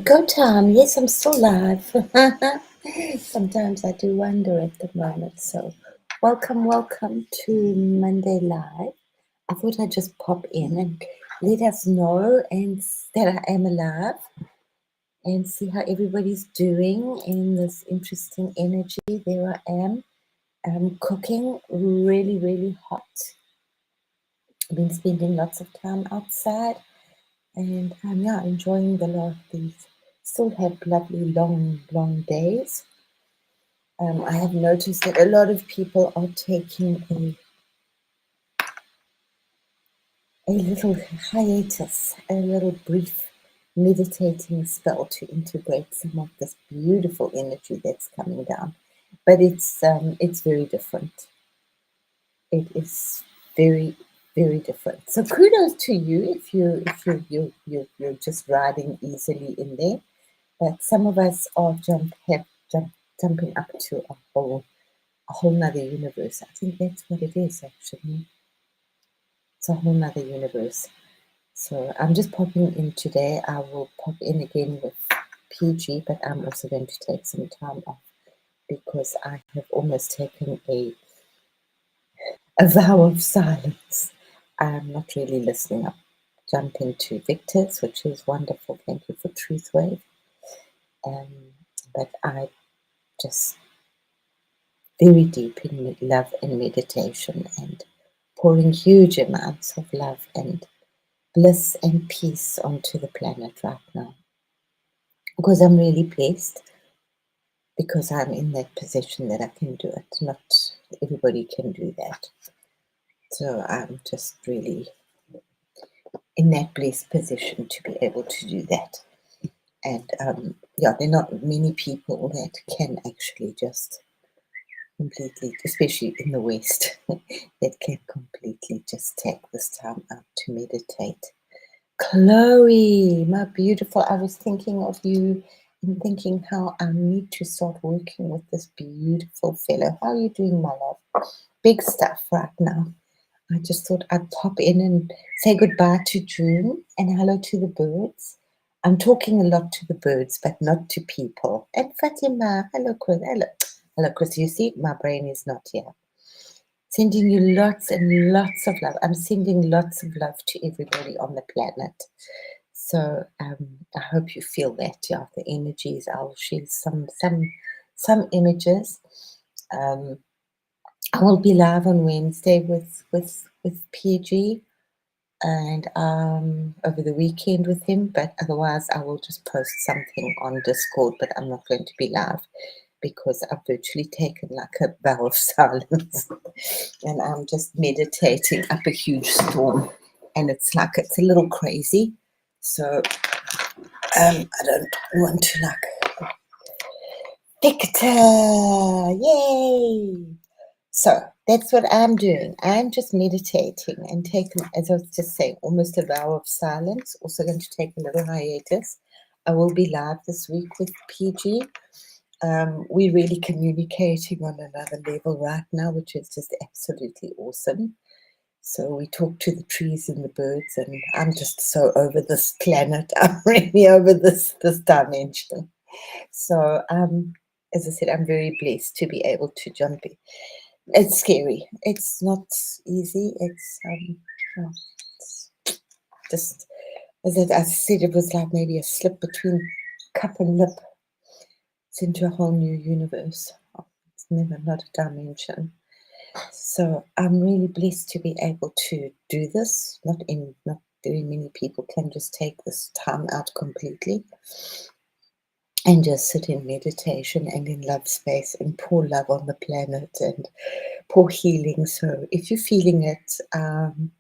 Go time. Yes, I'm still live. Sometimes I do wonder at the moment. So, welcome to Monday Live. I thought I'd just pop in and let us know that I am alive and see how everybody's doing in this interesting energy. There I am. I'm cooking really, really hot. I've been spending lots of time outside. And I'm enjoying the lot of these. Still have lovely long days. I have noticed that a lot of people are taking a little hiatus, a little brief meditating spell to integrate some of this beautiful energy that's coming down. But it's very different. It is very different. So kudos to you if you're just riding easily in there. But some of us are jumping up to a whole nother universe. I think that's what it is actually. It's a whole nother universe. So I'm just popping in today. I will pop in again with PG, but I'm also going to take some time off because I have almost taken a vow of silence. I'm not really listening. I'm jumping to Victor's, which is wonderful. Thank you for Truth Wave. But I just very deep in love and meditation and pouring huge amounts of love and bliss and peace onto the planet right now. Because I'm really blessed because I'm in that position that I can do it. Not everybody can do that. So I'm just really in that blessed position to be able to do that. And there are not many people that can actually just completely, especially in the West, that can completely just take this time out to meditate. Chloe, my beautiful, I was thinking of you and thinking how I need to start working with this beautiful fellow. How are you doing, my love? Big stuff right now. I just thought I'd pop in and say goodbye to June and hello to the birds. I'm talking a lot to the birds, but not to people. And Fatima, hello, Chris. Hello, Chris. You see, my brain is not here. Sending you lots and lots of love. I'm sending lots of love to everybody on the planet. So I hope you feel that. Yeah, the energies. I'll share some images. I will be live on Wednesday with PG and over the weekend with him. But otherwise, I will just post something on Discord. But I'm not going to be live because I've virtually taken like a vow of silence and I'm just meditating up a huge storm and it's a little crazy. So I don't want to like Victor, yay! So that's what I'm doing. I'm just meditating and taking, as I was just saying, almost a vow of silence. Also going to take a little hiatus. I will be live this week with PG. We're really communicating on another level right now, which is just absolutely awesome. So we talk to the trees and the birds, and I'm just so over this planet. I'm really over this dimension. So as I said, I'm very blessed to be able to jump in. It's scary. It's not easy. It's just as I said, it was like maybe a slip between cup and lip. It's into a whole new universe. It's never not a dimension. So I'm really blessed to be able to do this. Not very many people can just take this time out completely and just sit in meditation and in love space and pour love on the planet and pour healing. So if you're feeling it, I'm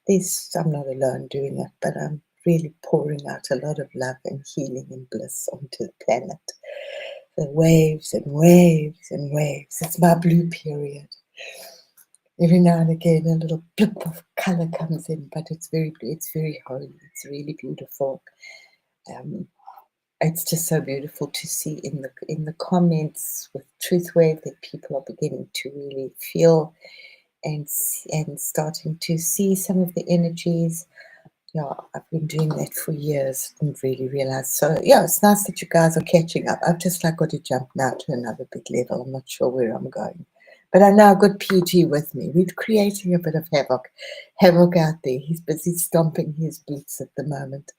not alone doing it, but I'm really pouring out a lot of love and healing and bliss onto the planet. The waves and waves and waves. It's my blue period. Every now and again, a little blip of color comes in, but it's very holy. It's really beautiful. It's just so beautiful to see in the comments with Truth Wave that people are beginning to really feel and starting to see some of the energies. Yeah, I've been doing that for years, didn't really realize. So yeah, it's nice that you guys are catching up. I've just like got to jump now to another big level. I'm not sure where I'm going. But I know I've got PG with me. We're creating a bit of havoc out there. He's busy stomping his boots at the moment.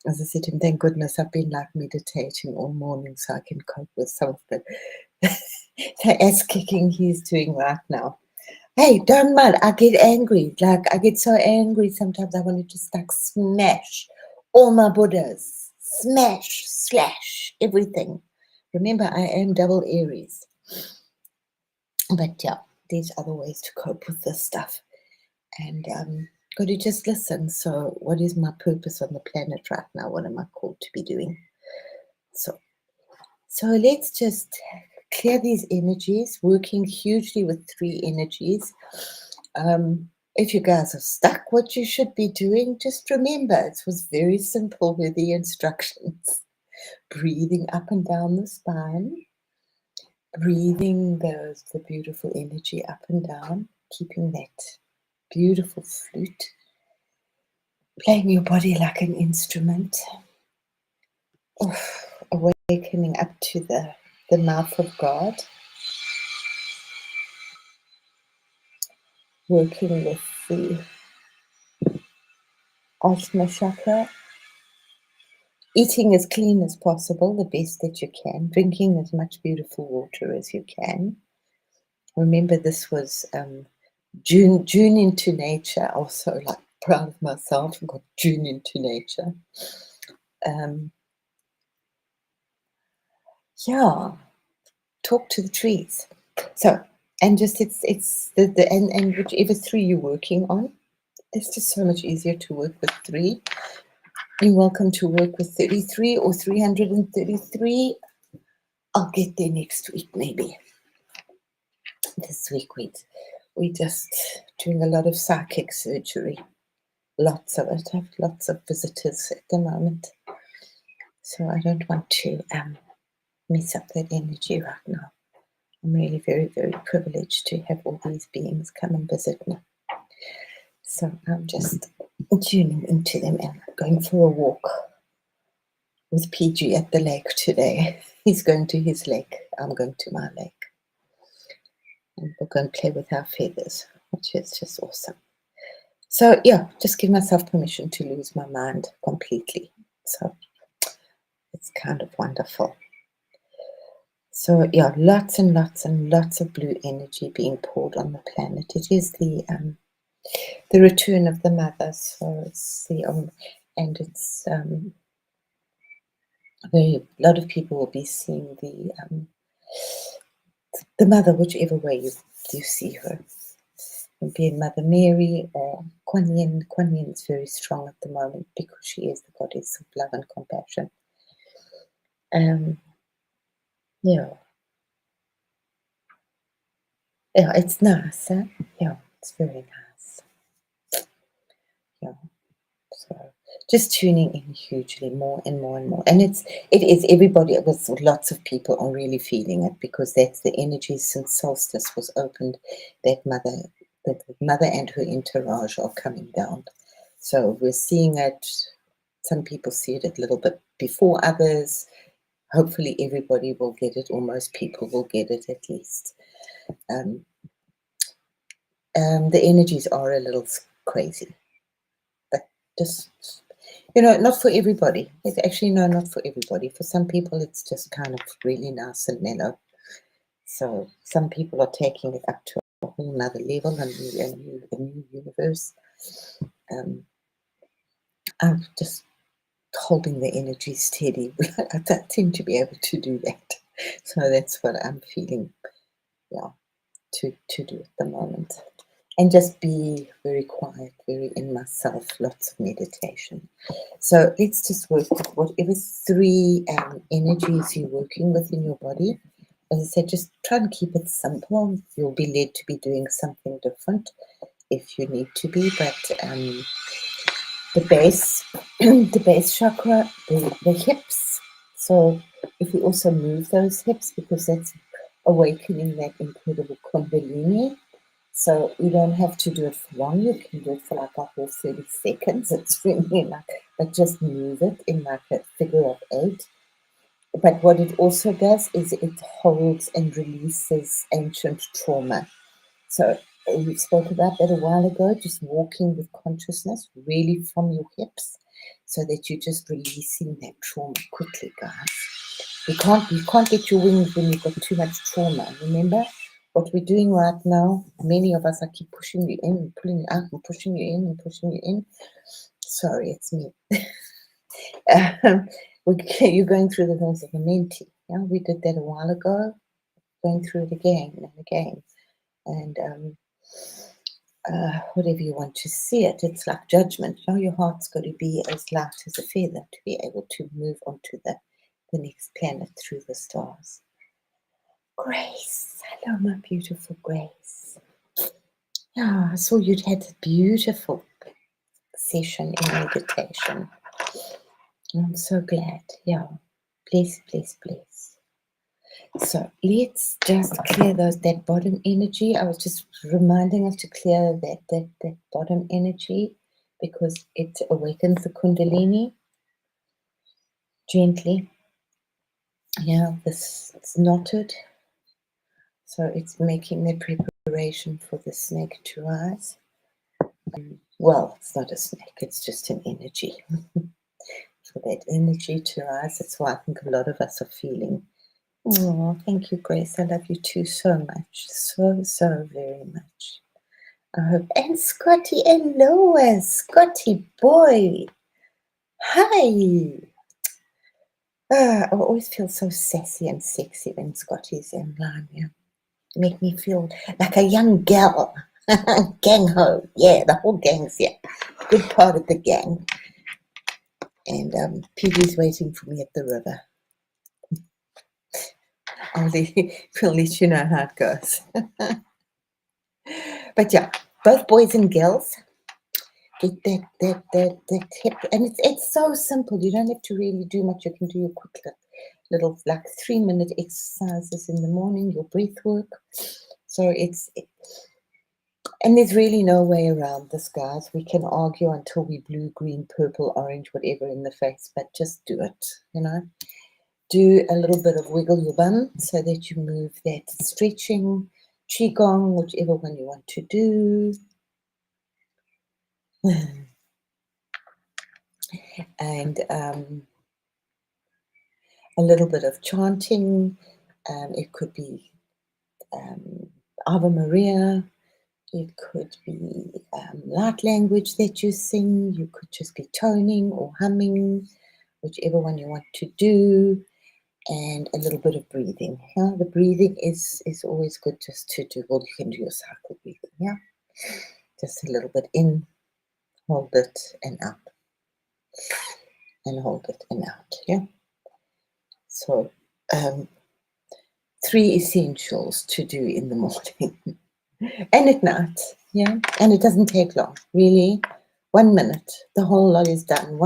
As I said to him, thank goodness I've been like meditating all morning so I can cope with some of the, the ass kicking he's doing right now. Hey, don't mind. I get angry. Like, I get so angry sometimes I want to just like smash all my Buddhas. Smash, slash, everything. Remember, I am double Aries. But yeah, there's other ways to cope with this stuff. And got to just listen. So, what is my purpose on the planet right now? What am I called to be doing? So let's just clear these energies, working hugely with 3 energies. If you guys are stuck, what you should be doing, just remember it was very simple with the instructions. Breathing up and down the spine, breathing the beautiful energy up and down, keeping that beautiful flute, playing your body like an instrument. Awakening up to the mouth of God. Working with the Ajna chakra, eating as clean as possible, the best that you can, drinking as much beautiful water as you can. Remember, this was June into nature. Also, like proud of myself, I got June into nature. Yeah, talk to the trees. So, and just it's the and whichever 3 you're working on, it's just so much easier to work with 3. You're welcome to work with 33 or 333. I'll get there next week, maybe. This week we just doing a lot of psychic surgery. Lots of it. I have lots of visitors at the moment. So I don't want to mess up that energy right now. I'm really very, very privileged to have all these beings come and visit me. So I'm just tuning into them and going for a walk with PG at the lake today. He's going to his lake. I'm going to my lake. And we're going to play with our feathers, which is just awesome. So yeah, just give myself permission to lose my mind completely. So it's kind of wonderful. So yeah, lots and lots and lots of blue energy being poured on the planet. It is the return of the mother. So it's the and it's a lot of people will be seeing the mother, whichever way you see her. Being Mother Mary or Kuan Yin. Kuan Yin is very strong at the moment because she is the goddess of love and compassion. Yeah, it's nice. Huh? Yeah, it's very nice. Yeah, so just tuning in hugely more and more and more, and it is everybody. With lots of people are really feeling it because that's the energy since solstice was opened. That the mother and her entourage are coming down. So we're seeing it. Some people see it a little bit before others. Hopefully everybody will get it, or most people will get it at least. The energies are a little crazy, but just, not for everybody. It's actually, no, not for everybody. For some people, it's just kind of really nice and mellow. So some people are taking it up to a whole nother level, a new universe. I'm just holding the energy steady. I tend to be able to do that. So that's what I'm feeling, to do at the moment. And just be very quiet, very in myself, lots of meditation. So let's just work with whatever 3 energies you're working with in your body. As I said, just try and keep it simple. You'll be led to be doing something different if you need to be, but the base, the base chakra, the hips. So if we also move those hips, because that's awakening that incredible Kundalini, So you don't have to do it for long. You can do it for like a whole 30 seconds. It's really like, but just move it in like a figure of 8. But what it also does is it holds and releases ancient trauma. So we spoke about that a while ago, just walking with consciousness really from your hips so that you're just releasing that trauma quickly, guys. You can't get your wings when you've got too much trauma. Remember what we're doing right now? Many of us, I keep pushing you in and pulling you out and pushing you in and pushing you in. Sorry, it's me. You're going through the things of a mentee. Yeah, we did that a while ago. Going through it again and again, and whatever you want to see it, it's like judgment. Now your heart's got to be as light as a feather to be able to move on to the next planet through the stars. Grace, hello, my beautiful Grace. Yeah, I saw you'd had a beautiful session in meditation. I'm so glad. Yeah, bless, bless, bless. So let's just clear that bottom energy. I was just reminding us to clear that bottom energy because it awakens the Kundalini gently. Yeah, this it's knotted. So it's making the preparation for the snake to rise. Well, it's not a snake, it's just an energy. For that energy to rise, that's why I think a lot of us are feeling. Oh, thank you, Grace. I love you too so much. So, so very much. I hope. And Scotty and Lois. Scotty boy. Hi. I always feel so sassy and sexy when Scotty's in line. Yeah. Make me feel like a young gal. Gang ho. Yeah, the whole gang's here. Good part of the gang. And Piggy's waiting for me at the river. We'll let you know how it goes. But yeah, both boys and girls get that hip, and it's so simple. You don't have to really do much. You can do your quick little like 3-minute exercises in the morning, your breath work. So and there's really no way around this, guys. We can argue until we blue, green, purple, orange, whatever in the face, but just do it, Do a little bit of wiggle your bum so that you move that stretching, qigong, whichever one you want to do. And a little bit of chanting. It could be Ave Maria. It could be light language that you sing. You could just be toning or humming, whichever one you want to do. And a little bit of breathing. Yeah, the breathing is always good just to do. Well, you can do your cycle breathing. Yeah, just a little bit in, hold it, and out, and hold it and out. Yeah. So 3 essentials to do in the morning and at night. Yeah, and it doesn't take long. Really, 1 minute. The whole lot is done.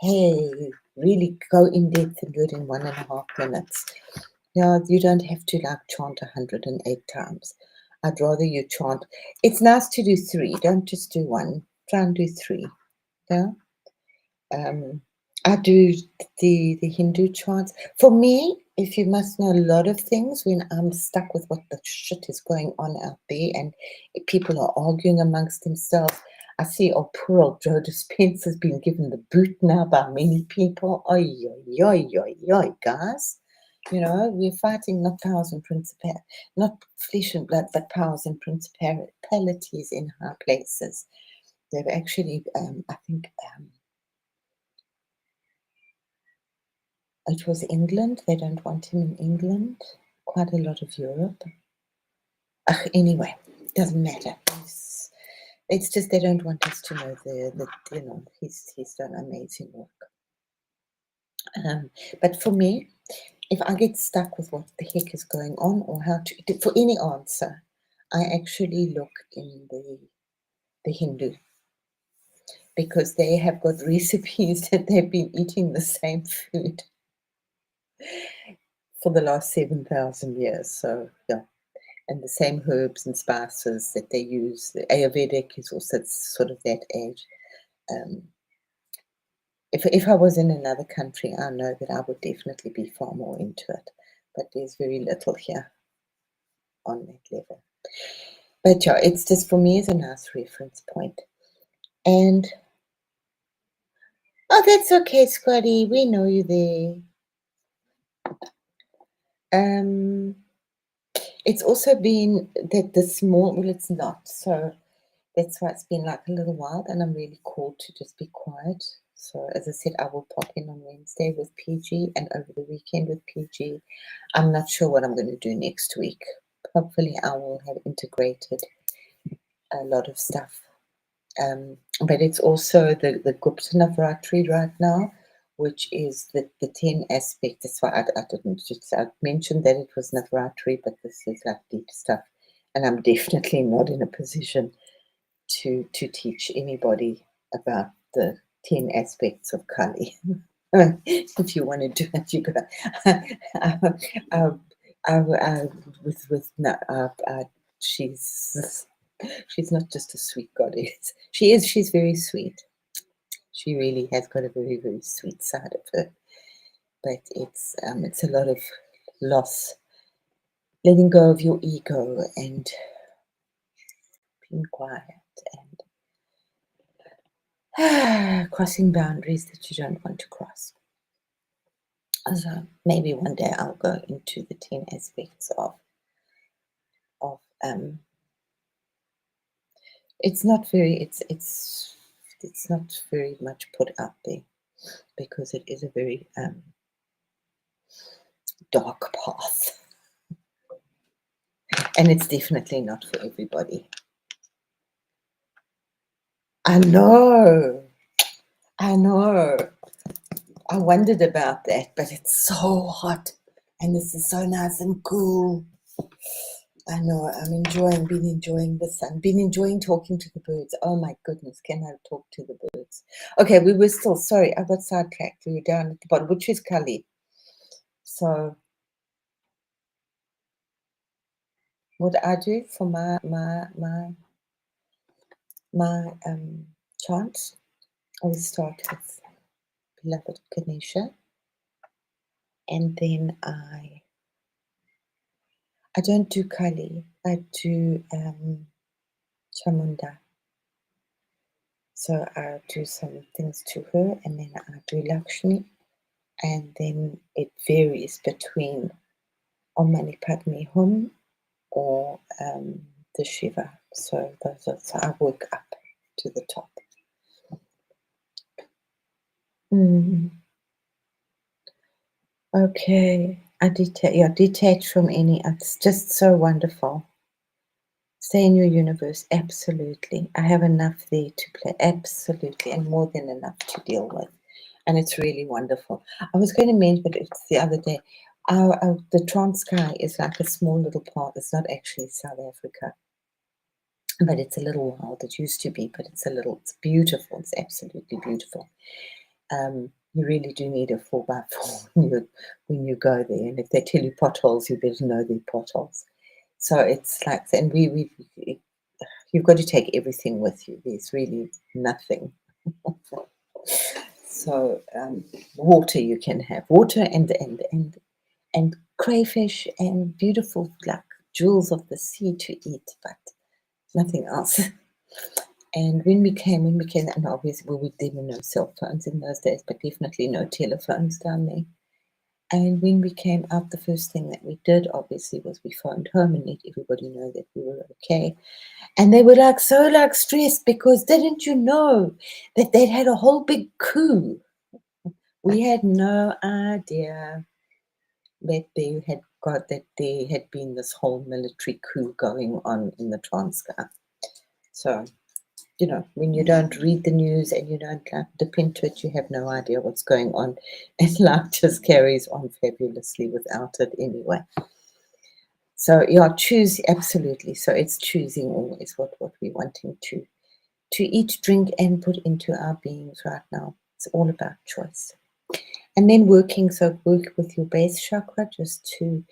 Hey, really go in depth and do it in 1.5 minutes. Yeah, you don't have to like chant 108 times. I'd rather you chant. It's nice to do 3. Don't just do 1. Try and do 3. Yeah. I do the Hindu chants. For me, if you must know a lot of things, when I'm stuck with what the shit is going on out there and people are arguing amongst themselves, I see, oh, poor old Joe Dispenza's been given the boot now by many people. Oi, oi, oi, oi, oi, guys. We're fighting not powers and principalities, not flesh and blood, but powers and principalities in high places. They've actually, I think, it was England. They don't want him in England. Quite a lot of Europe. Anyway, doesn't matter. It's just they don't want us to know that he's done amazing work. But for me, if I get stuck with what the heck is going on or how to for any answer, I actually look in the Hindu, because they have got recipes that they've been eating the same food for the last 7,000 years. So yeah, and the same herbs and spices that they use. The Ayurvedic is also sort of that age. Um, if I was in another country, I know that I would definitely be far more into it. But there's very little here on that level. But yeah, it's just for me as a nice reference point. And oh, that's okay, Scotty. We know you there. It's also been that the small, well, it's not. So that's why it's been like a little while, and I'm really called to just be quiet. So as I said, I will pop in on Wednesday with PG and over the weekend with PG. I'm not sure what I'm going to do next week. Hopefully I will have integrated a lot of stuff. But it's also the Gupta Navaratri right now, which is the 10 aspect. That's why I didn't just, I mentioned that it was Navaratri, but this is like deep stuff. And I'm definitely not in a position to teach anybody about the 10 aspects of Kali. If you want to do that, you go. With no, she's not just a sweet goddess. She's very sweet. She really has got a very, very sweet side of her. But it's a lot of loss, letting go of your ego and being quiet and crossing boundaries that you don't want to cross. So maybe one day I'll go into the 10 aspects of it's not very it's not very much put out there because it is a very dark path, and it's definitely not for everybody. I know. I wondered about that, but it's so hot and this is so nice and cool. I know, been enjoying the sun, been enjoying talking to the birds. Oh my goodness, can I talk to the birds? Okay, we were still, sorry, I got sidetracked. We were down at the bottom, which is Kali. So what I do for my chant, I will start with beloved Ganesha, and then I don't do Kali, I do Chamunda. So I do some things to her, and then I do Lakshmi, and then it varies between Om Mani Padme Hum or the Shiva. So so I work up to the top. Okay, I detach from any. It's just so wonderful. Stay in your universe, absolutely. I have enough there to play, absolutely, and more than enough to deal with. And it's really wonderful. I was going to mention, but it's the other day, the Transkei is like a small little part. It's not actually South Africa, but it's a little wild. It used to be, but it's beautiful. It's absolutely beautiful. You really do need a 4x4 when you go there. And if they tell you potholes, you better know they're potholes. So it's like, and you've got to take everything with you. There's really nothing. So water you can have, water and crayfish and beautiful like jewels of the sea to eat, but nothing else. And when we came, and obviously there were no cell phones in those days, but definitely no telephones down there. And when we came out, the first thing that we did, obviously, was we phoned home and let everybody know that we were okay. And they were like so like stressed because didn't you know that they'd had a whole big coup? We had no idea that there had been this whole military coup going on in the Transkei. So, when you don't read the news and you don't dip into it, you have no idea what's going on. And life just carries on fabulously without it anyway. So choose, absolutely. So it's choosing always what we're wanting to eat, drink, and put into our beings right now. It's all about choice. And then work with your base chakra just to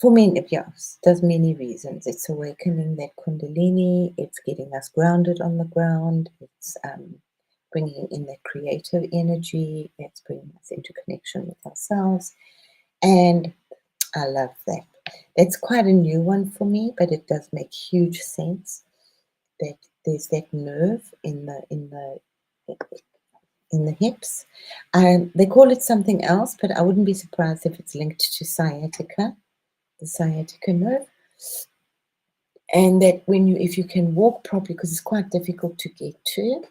For many, yes, there's many reasons. It's awakening that kundalini, it's getting us grounded on the ground, it's bringing in that creative energy, it's bringing us into connection with ourselves. And I love that. It's quite a new one for me, but it does make huge sense that there's that nerve in the hips. They call it something else, but I wouldn't be surprised if it's linked to sciatica, the sciatica nerve. And that if you can walk properly, because it's quite difficult to get to,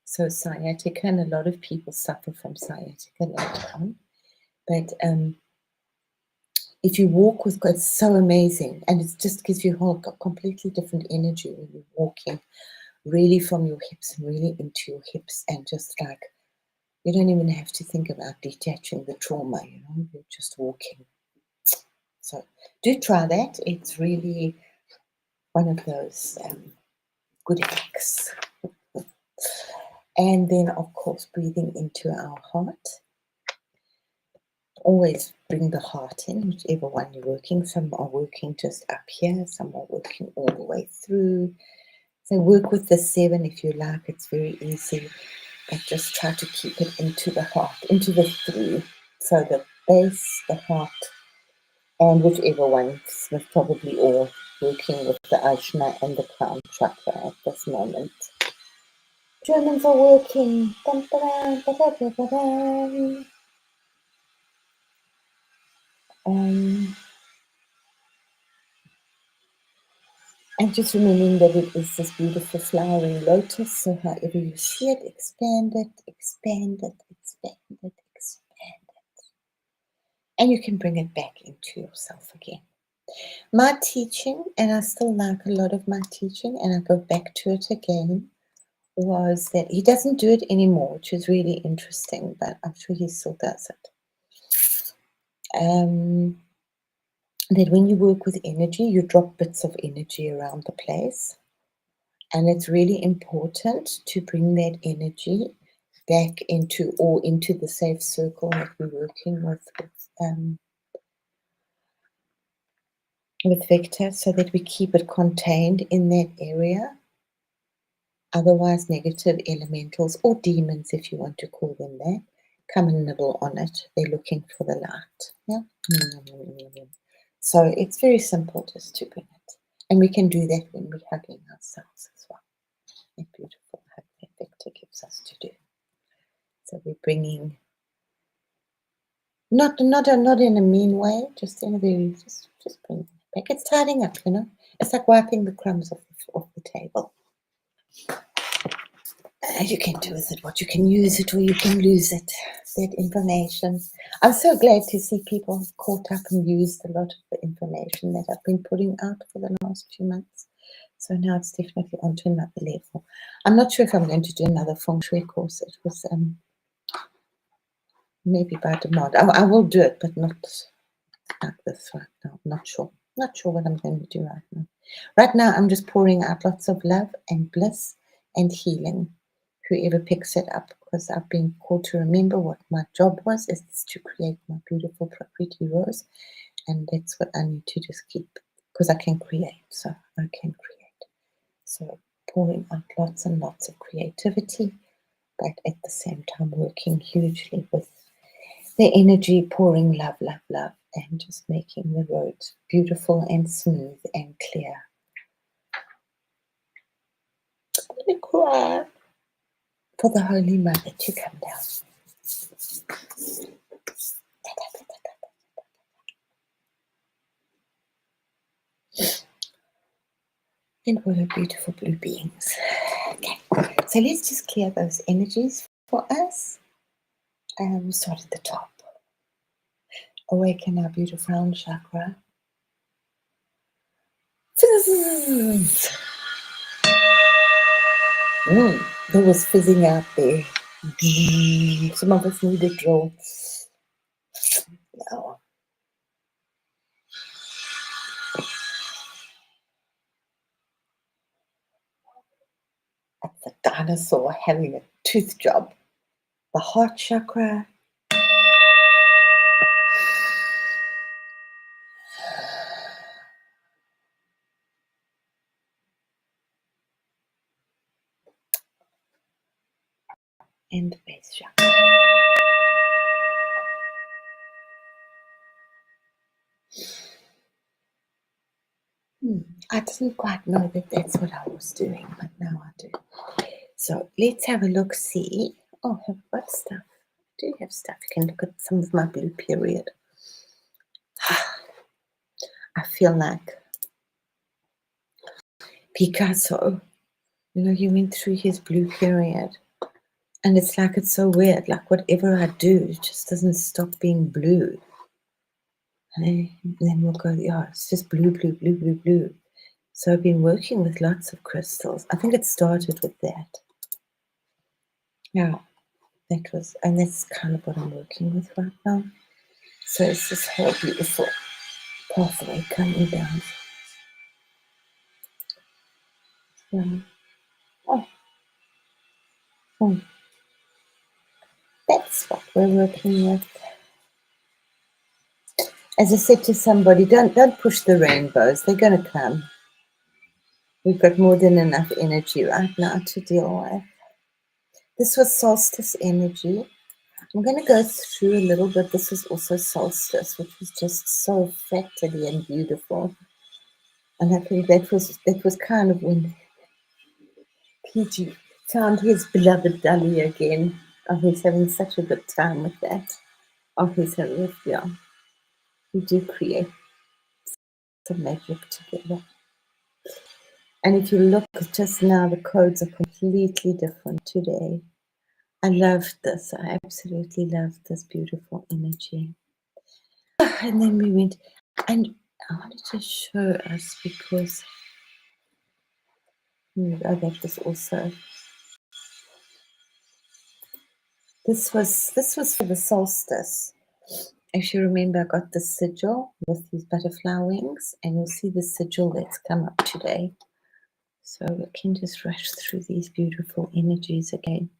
so sciatica, and a lot of people suffer from sciatica later on. But if you walk with God, it's so amazing, and it just gives you a completely different energy when you're walking, really from your hips and really into your hips, and just like you don't even have to think about detaching the trauma. You're just walking. So do try that. It's really one of those good hacks. And then, of course, breathing into our heart. Always bring the heart in, whichever one you're working. Some are working just up here, some are working all the way through. So work with the 7 if you like, it's very easy. But just try to keep it into the heart, into the 3. So the base, the heart, and whichever one, with probably all working with the Ajna and the crown chakra at this moment. Germans are working. Dun, dun, dun, dun, dun, dun, dun. And just remembering that it is this beautiful flowering lotus. So however you see it, expand it, expand it, expand it, expand it. And you can bring it back into yourself again. My teaching, and I still like a lot of my teaching, and I go back to it again, was that he doesn't do it anymore, which is really interesting, but I'm sure he still does it. That when you work with energy, you drop bits of energy around the place. And it's really important to bring that energy back into the safe circle that we're working with Victor, so that we keep it contained in that area. Otherwise, negative elementals or demons, if you want to call them that, come and nibble on it. They're looking for the light. Yeah. So it's very simple just to bring it. And we can do that when we're hugging ourselves as well. A beautiful hug that Victor gives us to do. So we're bringing, not in a mean way, just in a very, just bring it back. It's tidying up, It's like wiping the crumbs off the table. You can do with it what you can use it or you can lose it. That information. I'm so glad to see people have caught up and used a lot of the information that I've been putting out for the last few months. So now it's definitely onto another level. I'm not sure if I'm going to do another feng shui course. It was maybe by demand. I will do it, but not like this right now. Not sure what I'm going to do right now. Right now, I'm just pouring out lots of love and bliss and healing. Whoever picks it up, because I've been called to remember what my job was, is to create my beautiful Prakriti rose. And that's what I need to just keep, because I can create. So I can create. So pouring out lots and lots of creativity, but at the same time working hugely with the energy, pouring love, love, love, and just making the road beautiful and smooth and clear. I'm going to cry for the Holy Mother to come down. And all her beautiful blue beings. Okay, so let's just clear those energies for us. We'll start at the top. Awaken our beautiful crown chakra. There was fizzing out there. Some of us need a drill. No. That's a dinosaur having a tooth job. The heart chakra. and the base chakra. I didn't quite know that that's what I was doing, but now I do. So let's have a look, see. Oh, I've got stuff. I do have stuff. You can look at some of my blue period. I feel like Picasso, he went through his blue period. And it's like, it's so weird. Like whatever I do, it just doesn't stop being blue. And then we'll go, yeah, it's just blue, blue, blue, blue, blue. So I've been working with lots of crystals. I think it started with that. Yeah, and that's kind of what I'm working with right now. So it's this whole beautiful pathway coming down. Yeah. Oh, that's what we're working with. As I said to somebody, don't push the rainbows. They're going to come. We've got more than enough energy right now to deal with. This was solstice energy. I'm going to go through a little bit. This was also solstice, which was just so fractally and beautiful. And I think that was kind of when PG found his beloved Dali again. Oh, he's having such a good time with that. Oh, he's having, yeah. We do create some magic together. And if you look just now, the codes are completely different today. I loved this. I absolutely loved this beautiful energy. And then we went, and I wanted to show us because that was also this was for the solstice. If you remember, I got the sigil with these butterfly wings, and you'll see the sigil that's come up today. So we can just rush through these beautiful energies again.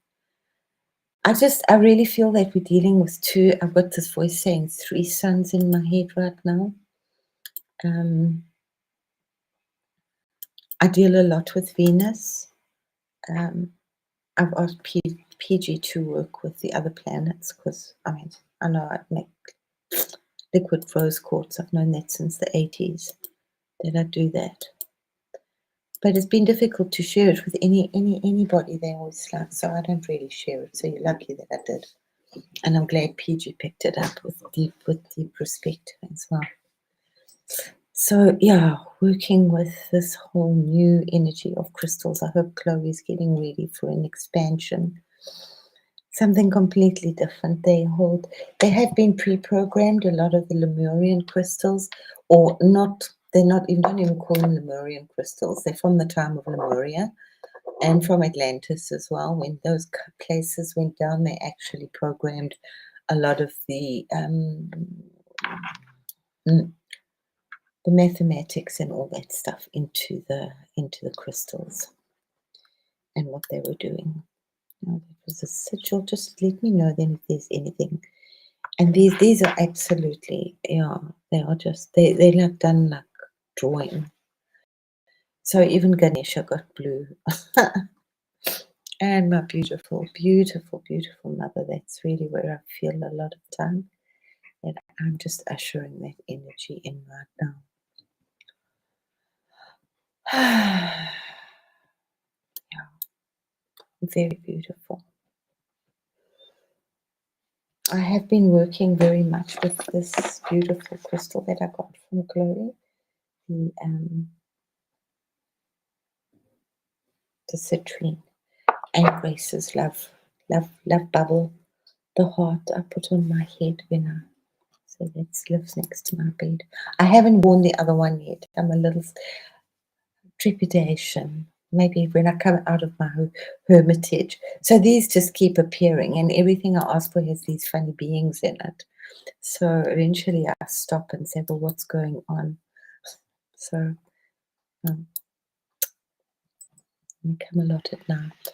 I really feel that we're dealing with two. I've got this voice saying 3 suns in my head right now. I deal a lot with Venus. I've asked PG to work with the other planets because, I know I'd make liquid rose quartz. I've known that since the 80s, that I do that. But it's been difficult to share it with anybody. They always like, so I don't really share it. So you're lucky that I did. And I'm glad PG picked it up with deep respect as well. So yeah, working with this whole new energy of crystals. I hope Chloe's getting ready for an expansion. Something completely different. They have been pre-programmed, a lot of the Lemurian crystals, or not, don't even call them Lemurian crystals. They're from the time of Lemuria and from Atlantis as well. When those places went down, they actually programmed a lot of the mathematics and all that stuff into the crystals and what they were doing. Now, that was a sigil. Just let me know then if there's anything. And these are absolutely, yeah, they are just, they're like done like drawing. So even Ganesha got blue. And my beautiful, beautiful, beautiful mother. That's really where I feel a lot of time. And I'm just ushering that energy in right now. Yeah, very beautiful. I have been working very much with this beautiful crystal that I got from Chloe, the citrine, and Grace's love bubble, the heart I put on my head so that lives next to my bed. I haven't worn the other one yet. I'm a little trepidation. Maybe when I come out of my hermitage. So these just keep appearing, and everything I ask for has these funny beings in it. So eventually I stop and say, well, what's going on? So I come a lot at night.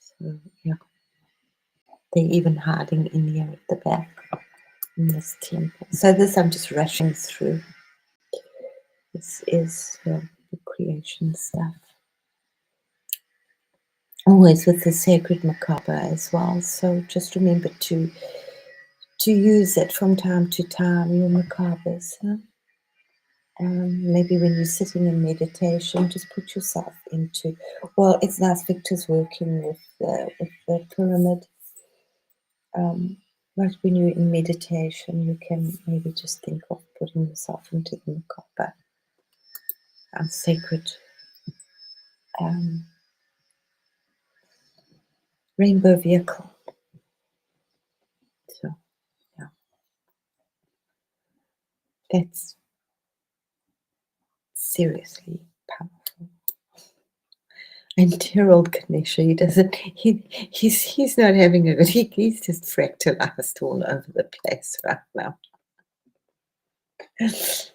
So yeah, they're even hiding in here at the back in this temple. So this I'm just rushing through. This is the creation stuff. always with the sacred macabre as well. So just remember to use it from time to time, your macabres. Huh? Maybe when you're sitting in meditation, just put yourself into. Well, it's nice. Victor's working with the pyramid. But when you're in meditation, you can maybe just think of putting yourself into the macabre, sacred um, rainbow vehicle. So yeah, that's seriously powerful. And dear old Ganesha, he doesn't. He's not having a good. He's just fractalized all over the place right now. Just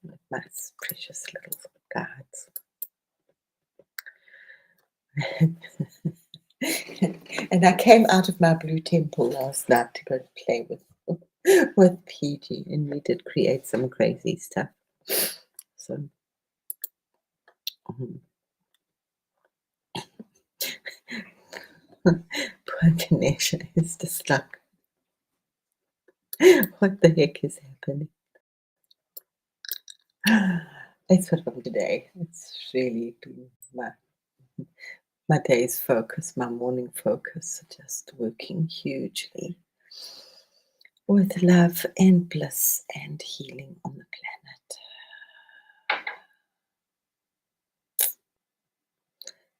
one of my precious little guards. And I came out of my blue temple last night to go to play with PG, and we did create some crazy stuff. So. Poor Ganesha is just like, what the heck is happening? It's what I'm today. It's really been my day's focus, my morning focus, just working hugely with love and bliss and healing on the planet.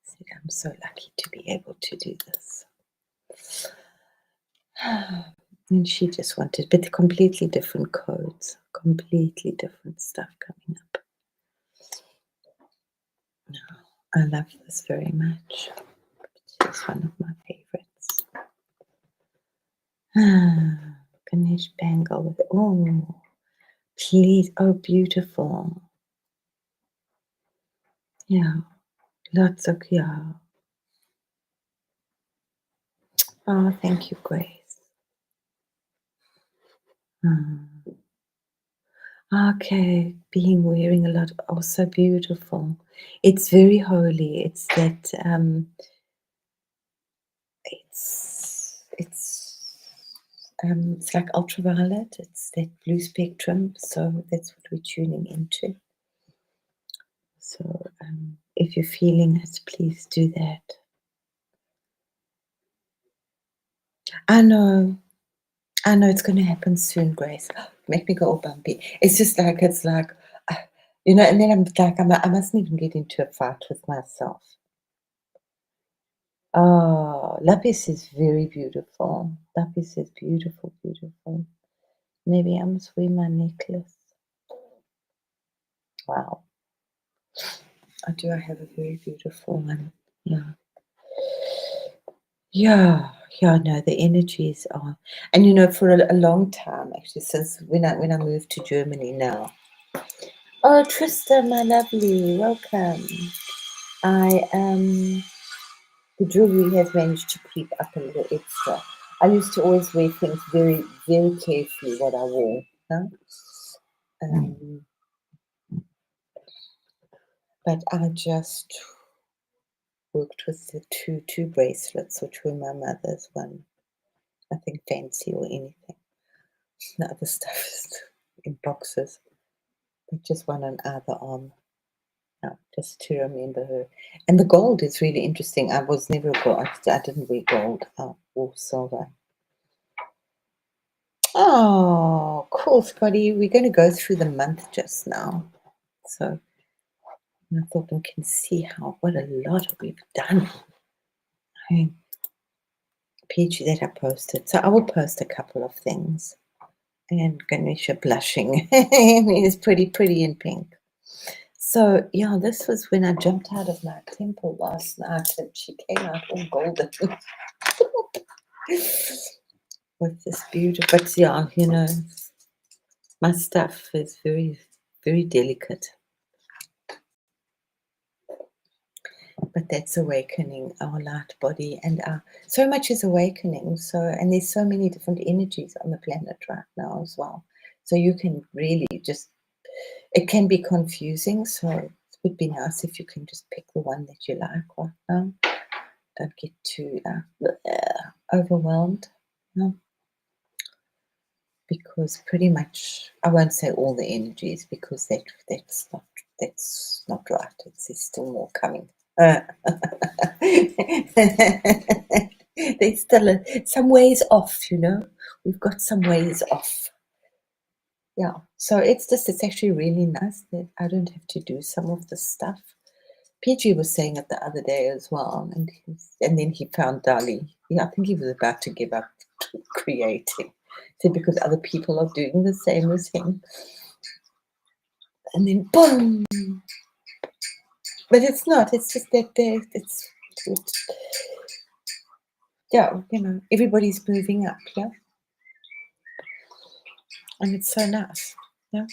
See, I'm so lucky to be able to do this. And she just wanted, but completely different codes, completely different stuff coming up. No, I love this very much. It's one of my favorites. Ganesh bangle with, oh, please, oh, beautiful. Yeah, lots of, yeah. Oh, thank you, Grace. Okay, being wearing a lot, oh, so beautiful. It's very holy. It's that, it's like ultraviolet. It's that blue spectrum. So that's what we're tuning into. So if you're feeling it, please do that. I know it's going to happen soon, Grace. Make me go all bumpy. It's just like, uh, and then I'm like, I mustn't even get into a fight with myself. Oh, lapis is very beautiful. Lapis is beautiful, beautiful. Maybe I must wear my necklace. Wow. I do. I have a very beautiful one. Yeah. Yeah. Yeah. No, the energies are, and for a long time actually, since when I moved to Germany now. Oh, Trista, my lovely, welcome. The jewelry has managed to creep up a little extra. I used to always wear things very, very carefully what I wore. Huh? But I just worked with the two bracelets, which were my mother's. One, nothing fancy or anything. The other stuff is in boxes, but just one on either arm. Yeah, just to remember her. And the gold is really interesting. I was never a gold. I didn't wear gold. I wore silver. Oh, cool, Scotty. We're going to go through the month just now. So I thought we can see what a lot we've done. I mean, Peachy that I posted. So I will post a couple of things. And Ganesha blushing. He's pretty in pink. So yeah, this was when I jumped out of my temple last night and she came out all golden. With this beautiful, but yeah, my stuff is very, very delicate. But that's awakening our light body, and so much is awakening. So, and there's so many different energies on the planet right now as well. So you can really it can be confusing. So it would be nice if you can just pick the one that you like right now. don't get too overwhelmed. No, because pretty much I won't say all the energies because that's not right. There's still more coming. There's still some ways off, you know. We've got some ways off. Yeah. So it's actually really nice that I don't have to do some of the stuff. PG was saying it the other day as well, and then he found Dali. Yeah, I think he was about to give up creating. Said because other people are doing the same as him. And then boom. But it's not. It's just that it's yeah, you know, everybody's moving up, yeah. And it's so nice. Yeah.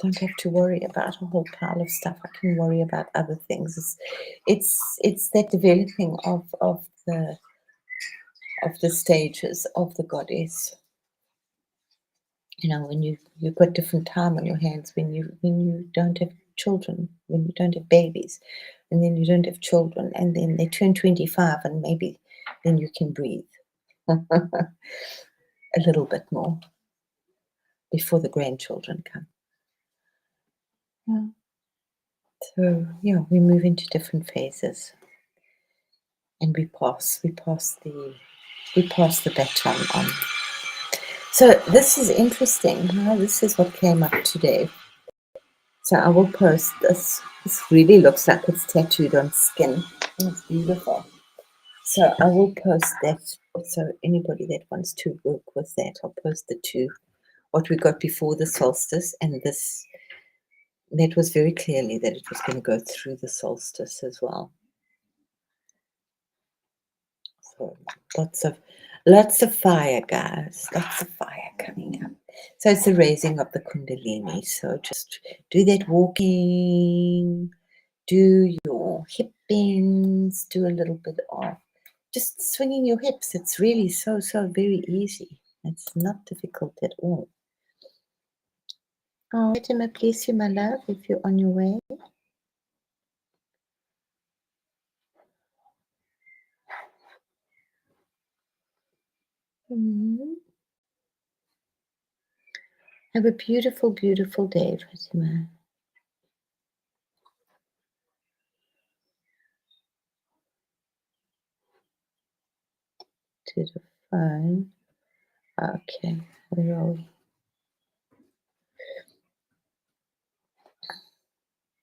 Don't have to worry about a whole pile of stuff. I can worry about other things. It's that developing of the stages of the goddess. You know, when you've got different time on your hands when you don't have children, when you don't have babies, and then you don't have children, and then they turn 25, and maybe then you can breathe a little bit more before the grandchildren come. Yeah. So yeah, we move into different phases, and we pass the baton on. So this is interesting. This is what came up today. So I will post this. This really looks like it's tattooed on skin. It's beautiful. So I will post that. So anybody that wants to work with that, I'll post the two. What we got before the solstice and this. That was very clearly that it was going to go through the solstice as well. So lots of fire, guys. Lots of fire coming up. So it's the raising of the Kundalini. So just do that walking, do your hip bends, do a little bit of just swinging your hips. It's really so very easy. It's not difficult at all. Oh, Fatima, bless you, my love, if you're on your way. Have a beautiful, beautiful day, Fatima. To the phone. Okay, where are we?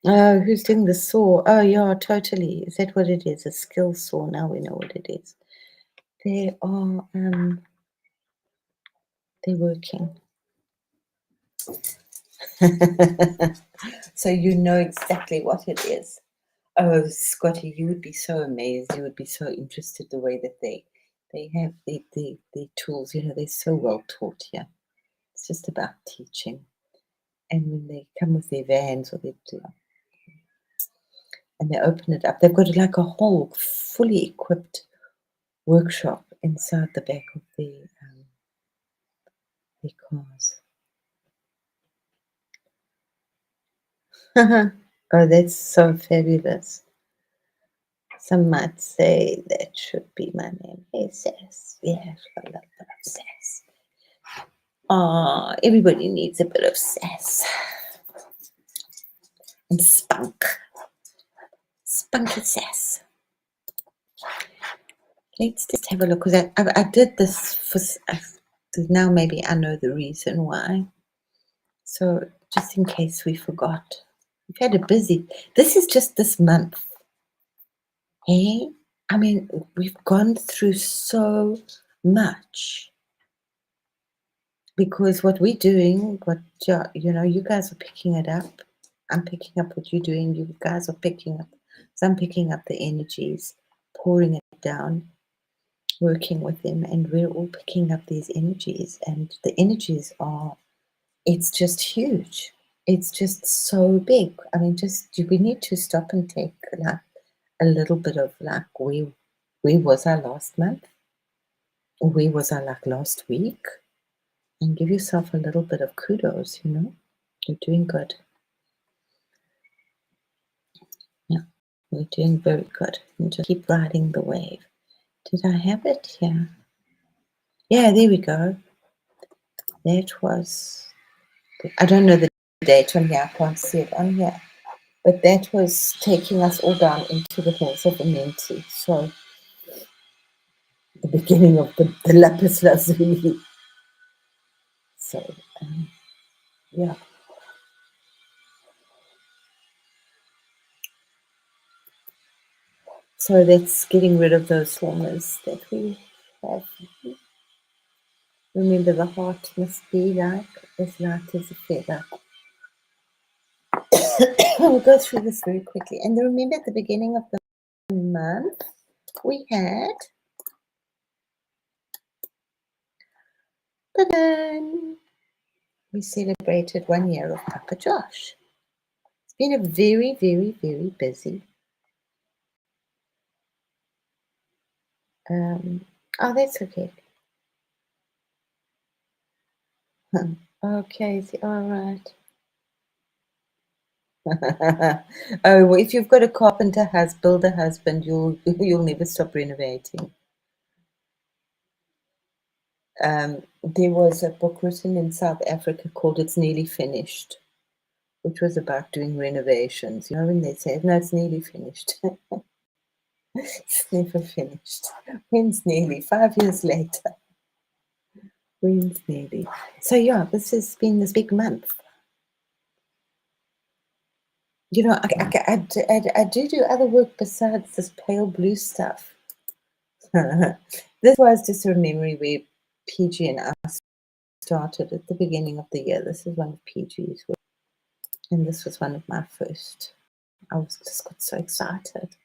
Oh, who's doing the saw? Oh, yeah, totally. Is that what it is? A skill saw. Now we know what it is. They are, they're working. So you know exactly what it is. Oh, Scotty, you would be so amazed. You would be so interested the way that they have the tools. You know, they're so well taught here. It's just about teaching. And when they come with their vans or and they open it up, they've got like a whole fully equipped workshop inside the back of their cars. Oh, that's so fabulous. Some might say that should be my name. Hey, Sass. Yeah, a little bit of sass. Everybody needs a bit of sass. And spunk. Spunky sass. Let's just have a look, because I did this for, now maybe I know the reason why. So just in case we forgot. We've had a busy, this is just this month. Hey, I mean, we've gone through so much. Because what we're doing, you know, you guys are picking it up. I'm picking up what you're doing. You guys are picking up. So I'm picking up the energies, pouring it down, working with them, and we're all picking up these energies. And the energies are, it's just huge. It's just so big. I mean, we need to stop and take like a little bit of like, where was I last month? Where was I like last week? And give yourself a little bit of kudos, you know? You're doing good. Yeah. You're doing very good. And just keep riding the wave. Did I have it? Yeah. Yeah, there we go. That was, I don't know the date on here. I can't see it on here. But that was taking us all down into the hills of Amenti. So the beginning of the lapis lazuli. So, yeah. So that's getting rid of those traumas that we have. Remember, the heart must be like as light as a feather. We'll go through this very quickly. And remember, at the beginning of the month, we had we celebrated 1 year of Papa Josh. It's been a very, very, very busy. Oh, that's okay. Okay, all right. Oh, well, if you've got a carpenter builder husband, you'll never stop renovating. There was a book written in South Africa called "It's Nearly Finished," which was about doing renovations. You know, when they say, "No, it's nearly finished." It's never finished. When's nearly? 5 years later. When's nearly? So yeah, this has been this big month. You know, I do other work besides this pale blue stuff. This was just a memory where PG and I started at the beginning of the year. This is one of PG's work, and this was one of my first. I was just got so excited.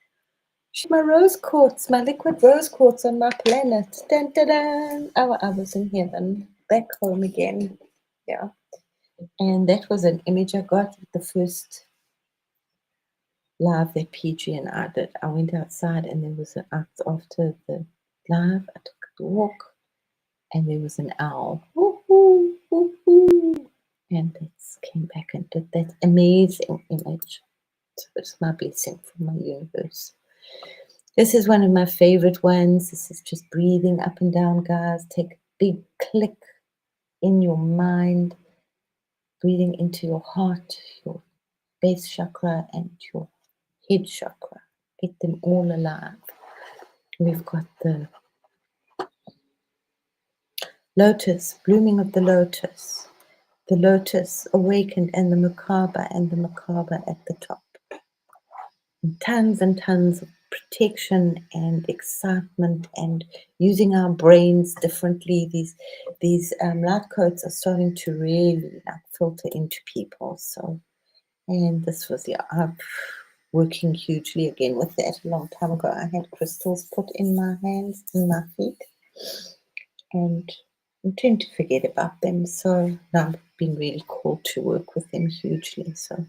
My rose quartz, my liquid rose quartz on my planet. Dun, dun, dun. Oh, I was in heaven, back home again. Yeah, and that was an image I got at the first live that PG and I did. I went outside, and there was after the live, I took a walk, and there was an owl. Woo-hoo, woo-hoo. And it came back and did that amazing image. So it's my blessing from my universe. This is one of my favorite ones. This is just breathing up and down, guys. Take a big click in your mind, breathing into your heart, your base chakra, and your head chakra. Get them all alive. We've got the lotus, blooming of the lotus awakened, and the macabre at the top. And tons of protection and excitement, and using our brains differently. These light codes are starting to really filter into people. So, and this was I'm working hugely again with that. A long time ago, I had crystals put in my hands and my feet, and I tend to forget about them. So now I've been really called to work with them hugely. So.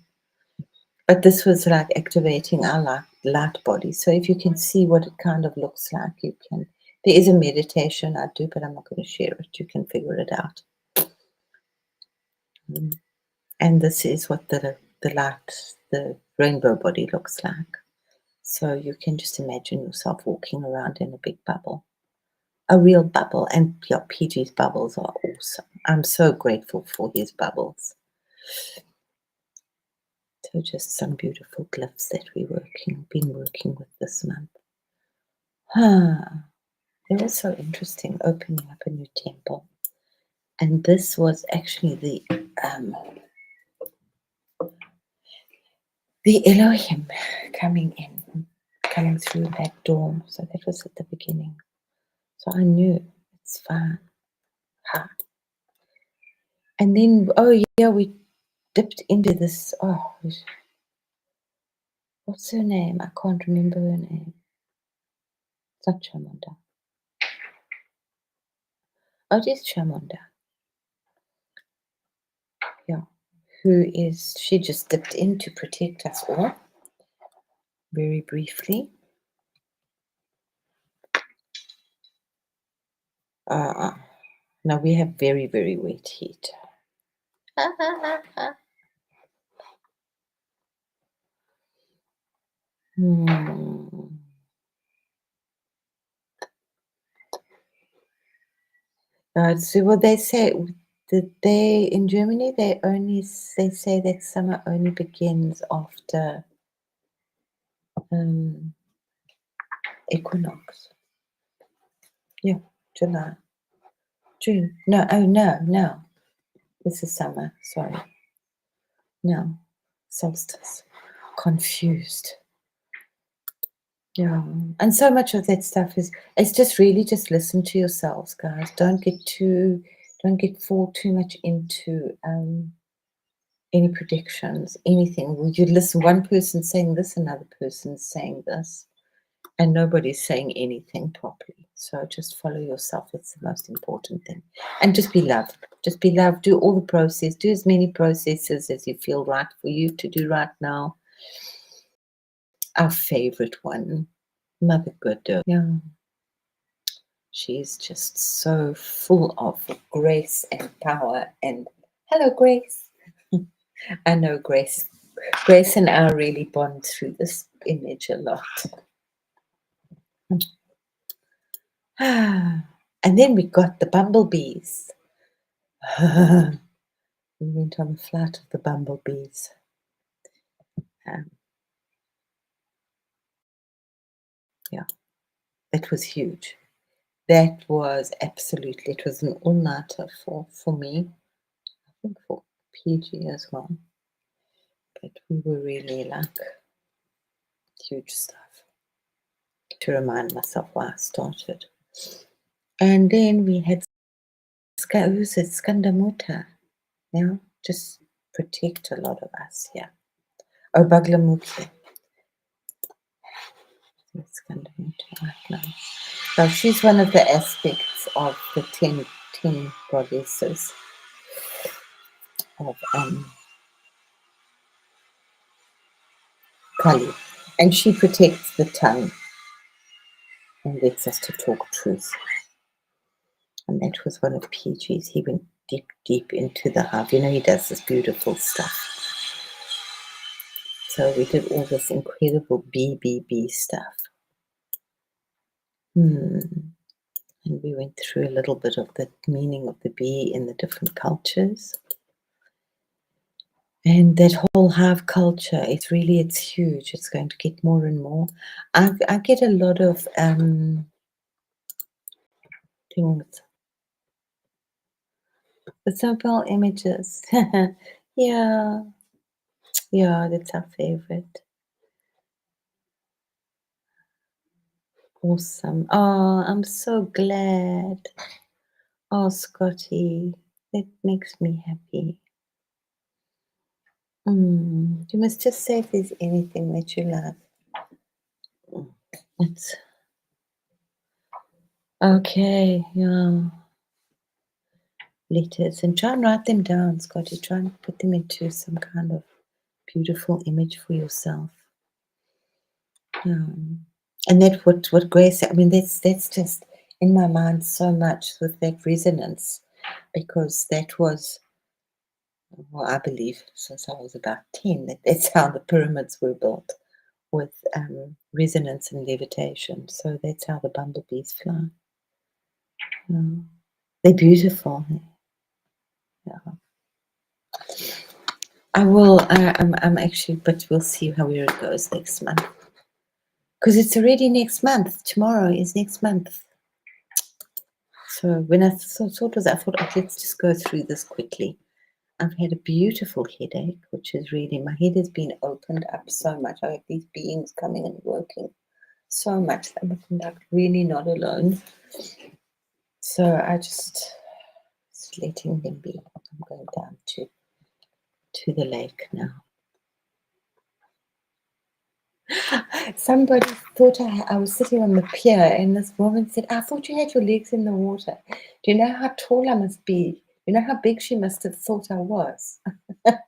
But this was like activating our light body. So if you can see what it kind of looks like, you can. There is a meditation I do, but I'm not going to share it. You can figure it out. And this is what the light, the rainbow body looks like. So you can just imagine yourself walking around in a big bubble, a real bubble. And yeah, PG's bubbles are awesome. I'm so grateful for his bubbles. So just some beautiful glyphs that been working with this month. It was so interesting opening up a new temple. And this was actually the Elohim coming through that door. So that was at the beginning. So I knew it's fine. And then, oh yeah, we dipped into this. Oh, what's her name? I can't remember her name. It's not Chamunda. Oh, it is Chamunda. Yeah. She just dipped in to protect us all. Very briefly. Now we have very, very wet heat. Hmm. So what they say, they in Germany, they say that summer only begins after um, equinox. Yeah, July, June. No, oh no, no. This is summer. Sorry, no, solstice. Confused. Yeah, and so much of that stuff it's just really just listen to yourselves, guys. Don't get fall too much into any predictions, anything. Well, you listen, one person saying this, another person saying this, and nobody's saying anything properly. So just follow yourself. It's the most important thing. And just be loved. Just be loved. Do all the process. Do as many processes as you feel right for you to do right now. Our favorite one, Mother Good. Yeah. She's just so full of grace and power. And hello, Grace. I know Grace and I really bond through this image a lot. And then we got the bumblebees. We went on the flight of the bumblebees. Um, yeah, that was huge. That was absolutely, it was an all-nighter for me. I think for PG as well. But we were really like huge stuff. To remind myself why I started. And then we had who's it? Skandamota. Yeah, just protect a lot of us. Yeah. Oh, Baglamuthi. Skandamota right now. So she's one of the aspects of the 10 goddesses of Kali. And she protects the tongue and gets us to talk truth. And that was one of PG's. He went deep, deep into the hive. You know, he does this beautiful stuff. So we did all this incredible BBB stuff. And we went through a little bit of the meaning of the bee in the different cultures. And that whole hive culture, it's huge. It's going to get more and more. I get a lot of things, the simple images. Yeah, yeah, that's our favorite. Awesome. Oh, I'm so glad. Oh, Scotty, that makes me happy. You must just say if there's anything that you love. It's okay, yeah. Letters and try and write them down, Scotty. Try and put them into some kind of beautiful image for yourself. And that what Grace, I mean, that's just in my mind so much with that resonance, because that was, well, I believe since I was about 10, that's how the pyramids were built, with resonance and levitation. So that's how the bumblebees fly. They're beautiful. Yeah. I will. I'm actually, but we'll see where it goes next month. Because it's already next month. Tomorrow is next month. So when I thought was, I thought, oh, let's just go through this quickly. I've had a beautiful headache, which is really, my head has been opened up so much. I have these beings coming and working so much that I'm like really not alone. So I just letting them be. I'm going down to the lake now. Somebody thought I was sitting on the pier, and this woman said, I thought you had your legs in the water. Do you know how tall I must be? Do you know how big she must have thought I was? Yeah,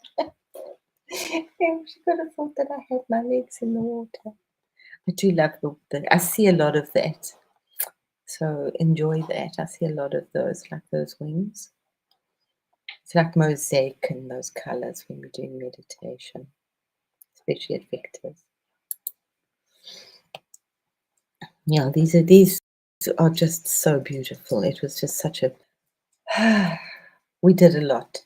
she could have thought that I had my legs in the water. I do love I see a lot of that. So enjoy that. I see a lot of those, like those wings. It's like mosaic and those colors when we're doing meditation, especially at Victor's. Yeah, these are just so beautiful. It was just such a we did a lot.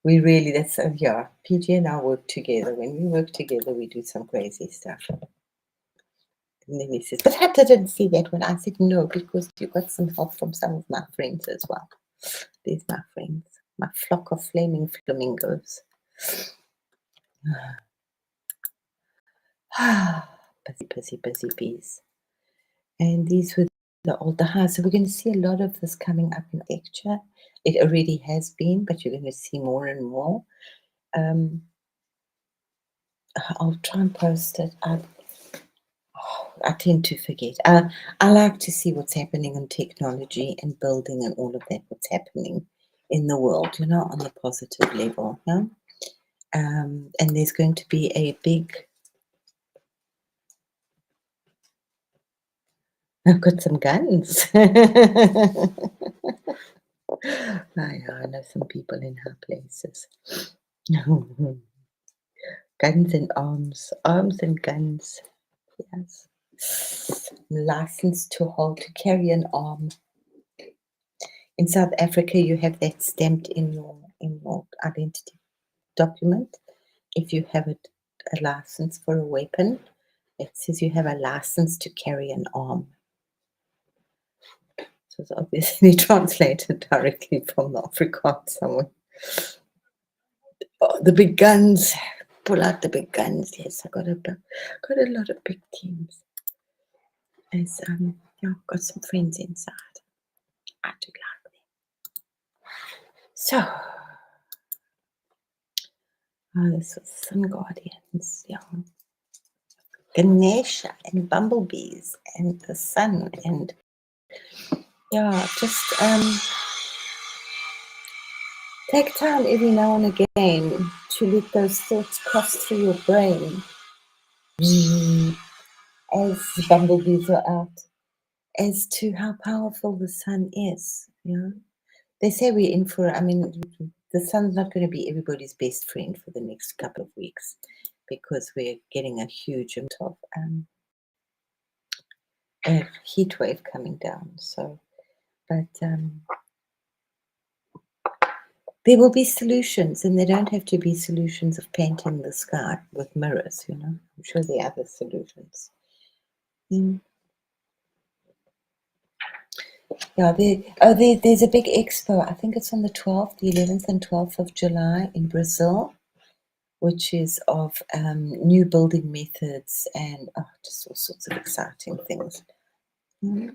We really that's yeah. PG and I work together. When we work together, we do some crazy stuff. And then he says, "But I didn't see that one." I said, "No, because you got some help from some of my friends as well." These my friends, my flock of flaming flamingos. Busy, busy, busy bees. And these were the older highs. So we're going to see a lot of this coming up in lecture. It already has been, but you're going to see more and more. Um, I'll try and post it. I tend to forget. I like to see what's happening in technology and building and all of that, what's happening in the world, on the positive level. Yeah? And there's going to be a big, I've got some guns. I know some people in high places. Guns and arms and guns. Yes. License to hold, to carry an arm. In South Africa, you have that stamped in your identity document. If you have a license for a weapon, it says you have a license to carry an arm. So it's obviously translated directly from the Afrikaans somewhere. Oh, the big guns. Pull out the big guns. Yes, I got a lot of big teams. As yeah, I've got some friends inside. I do like them. So, this was Sun Guardians, yeah. Ganesha and bumblebees and the sun and yeah, just take time every now and again to let those thoughts cross through your brain as bumblebees are out, as to how powerful the sun is. They say we're in for, the sun's not going to be everybody's best friend for the next couple of weeks because we're getting a huge amount of a heat wave coming down. So, but there will be solutions, and they don't have to be solutions of painting the sky with mirrors. I'm sure there are other solutions. Yeah, there's a big expo. I think it's on the 12th, the 11th and 12th of July in Brazil, which is of new building methods and just all sorts of exciting things. Yeah,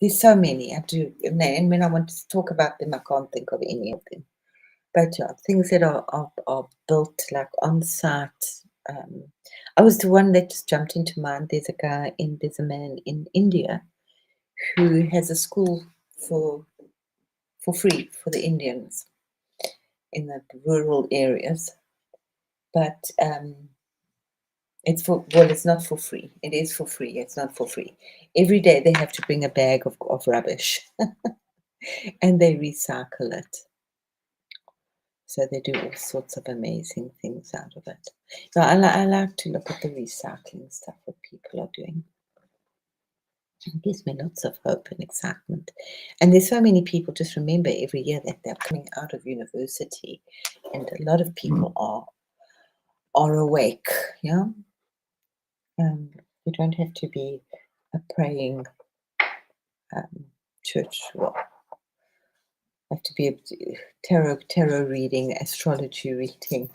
there's so many. I do, and when I want to talk about them, I can't think of any of them. But yeah, things that are built like on site. I was the one that just jumped into mind. There's a man in India who has a school for free for the Indians in the rural areas, but it's not for free. It is for free. It's not for free. Every day they have to bring a bag of rubbish and they recycle it. So they do all sorts of amazing things out of it. So I like to look at the recycling stuff that people are doing. It gives me lots of hope and excitement. And there's so many people, just remember every year that they're coming out of university, and a lot of people are awake. Yeah. You don't have to be a praying church. Well, have to be a tarot reading, astrology reading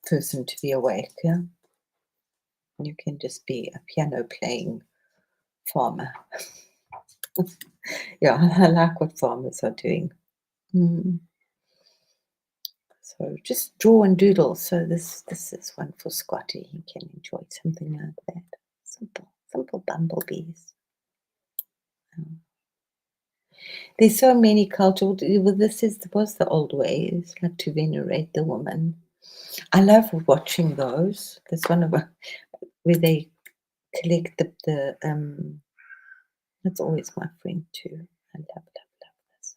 person to be awake. Yeah. You can just be a piano playing farmer. Yeah, I like what farmers are doing. Mm. So just draw and doodle. So this is one for Scotty. He can enjoy something like that. Simple bumblebees. There's so many cultural. Well, was the old way. It's like to venerate the woman. I love watching those. There's one of where they collect the. That's always my friend too. I love this.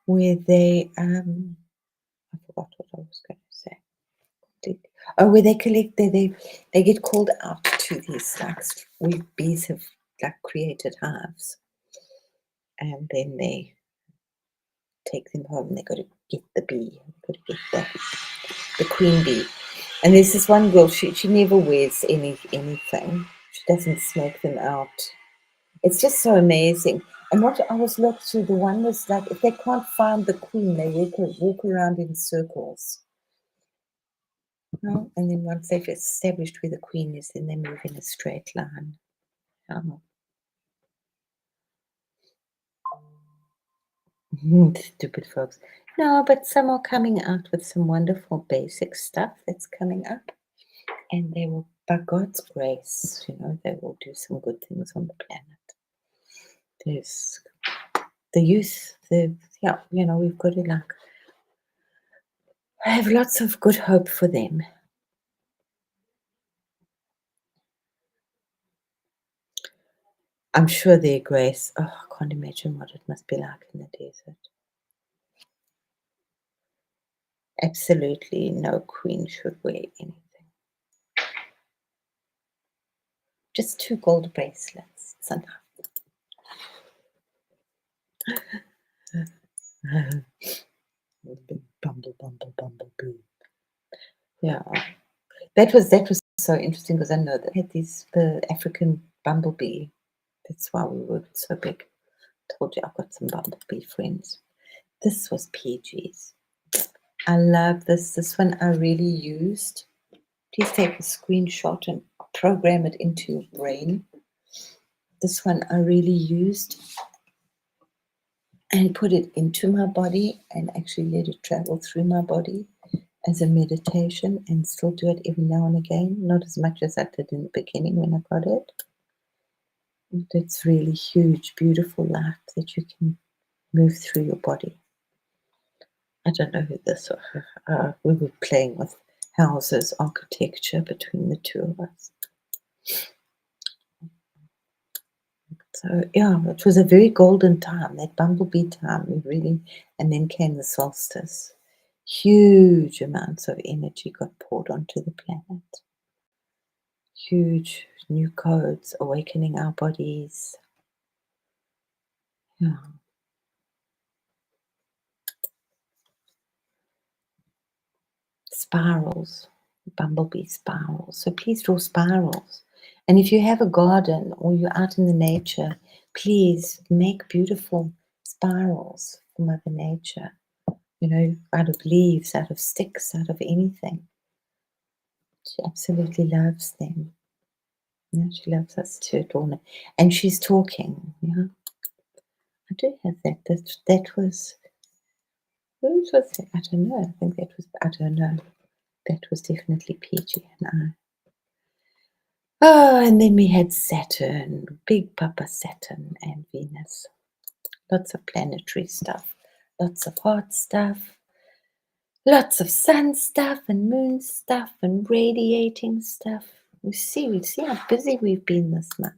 Where they I forgot what I was going to say. Oh, where they collect, they get called out to these, like, where bees have, like, created hives, and then they take them home. They got to get the bee, got to get the queen bee. And there's this one girl. She never wears anything. She doesn't smoke them out. It's just so amazing. And what I was looking through, the one was like, if they can't find the queen, they walk around in circles. Oh, and then once they've established where the queen is, then they move in a straight line. Oh. Stupid folks. No, but some are coming out with some wonderful basic stuff that's coming up. And they will, by God's grace, they will do some good things on the planet. There's the youth, we've got to, like, I have lots of good hope for them. I'm sure their grace, I can't imagine what it must be like in the desert. Absolutely no queen should wear anything. Just 2 gold bracelets. It's enough. Bumblebee. Yeah. That was so interesting, because I know that had the African bumblebee. That's why we were so big. Told you I've got some bumblebee friends. This was PG's. I love this. This one I really used. Please take a screenshot and program it into your brain. This one I really used and put it into my body and actually let it travel through my body as a meditation, and still do it every now and again. Not as much as I did in the beginning when I got it. It's really huge, beautiful light that you can move through your body. I don't know who this was. We were playing with houses, architecture between the two of us. So yeah, it was a very golden time, that bumblebee time. We really, and then came the solstice. Huge amounts of energy got poured onto the planet. Huge new codes awakening our bodies. Yeah. Spirals, bumblebee spirals. So please draw spirals. And if you have a garden or you're out in the nature, please make beautiful spirals for Mother Nature. Out of leaves, out of sticks, out of anything. She absolutely loves them. She loves us to adorn it. And she's talking. I do have that. That was, whose was it? I don't know. I think that was, I don't know. That was definitely PG and I. Oh, and then we had Saturn, Big Papa Saturn and Venus. Lots of planetary stuff, lots of heart stuff, lots of sun stuff and moon stuff and radiating stuff. We see how busy we've been this month.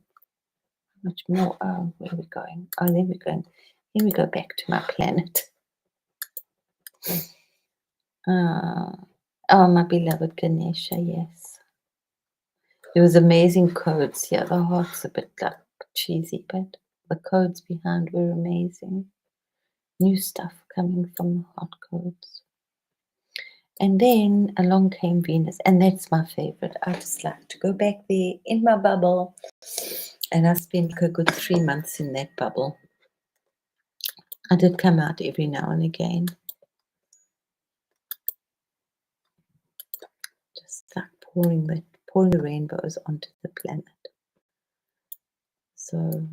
Much more. Oh, where are we going? Oh, then we're going. Then we go back to my planet. Oh, my beloved Ganesha, yes. There was amazing codes here. The heart's a bit like cheesy, but the codes behind were amazing. New stuff coming from the heart codes. And then along came Venus, and that's my favorite. I just like to go back there in my bubble, and I spent like a good 3 months in that bubble. I did come out every now and again. Just like pouring the rainbows onto the planet. So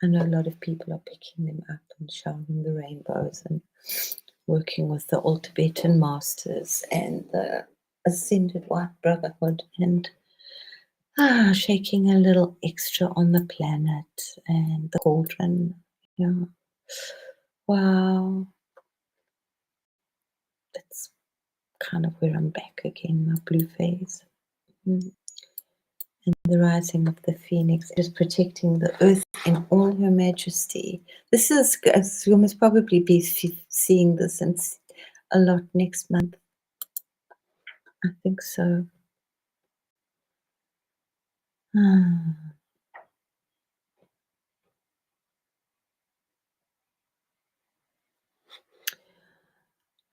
I know a lot of people are picking them up and showering the rainbows and working with the All Tibetan Masters and the Ascended White Brotherhood and shaking a little extra on the planet and the cauldron. Yeah. Wow. That's kind of where I'm back again, my blue phase. And the rising of the phoenix is protecting the earth in all her majesty. This is, you must probably be seeing this a lot next month. I think so.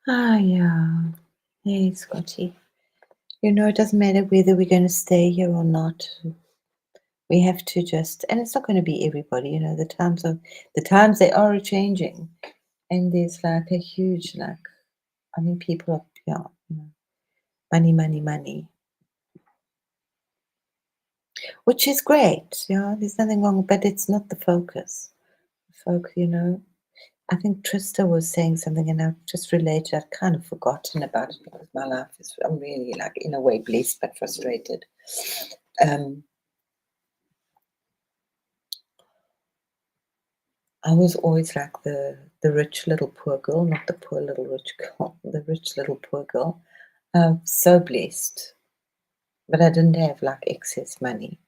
Yeah. Hey, Scotty. It doesn't matter whether we're going to stay here or not. We have to just, and it's not going to be everybody. The times they are changing, and there's like a huge people are money, money, money, which is great. There's nothing wrong, but it's not the focus. I think Trista was saying something, and I've just related. I've kind of forgotten about it because my life is. I'm really in a way blessed but frustrated. I was always like the rich little poor girl, not the poor little rich girl. The rich little poor girl. So blessed, but I didn't have excess money.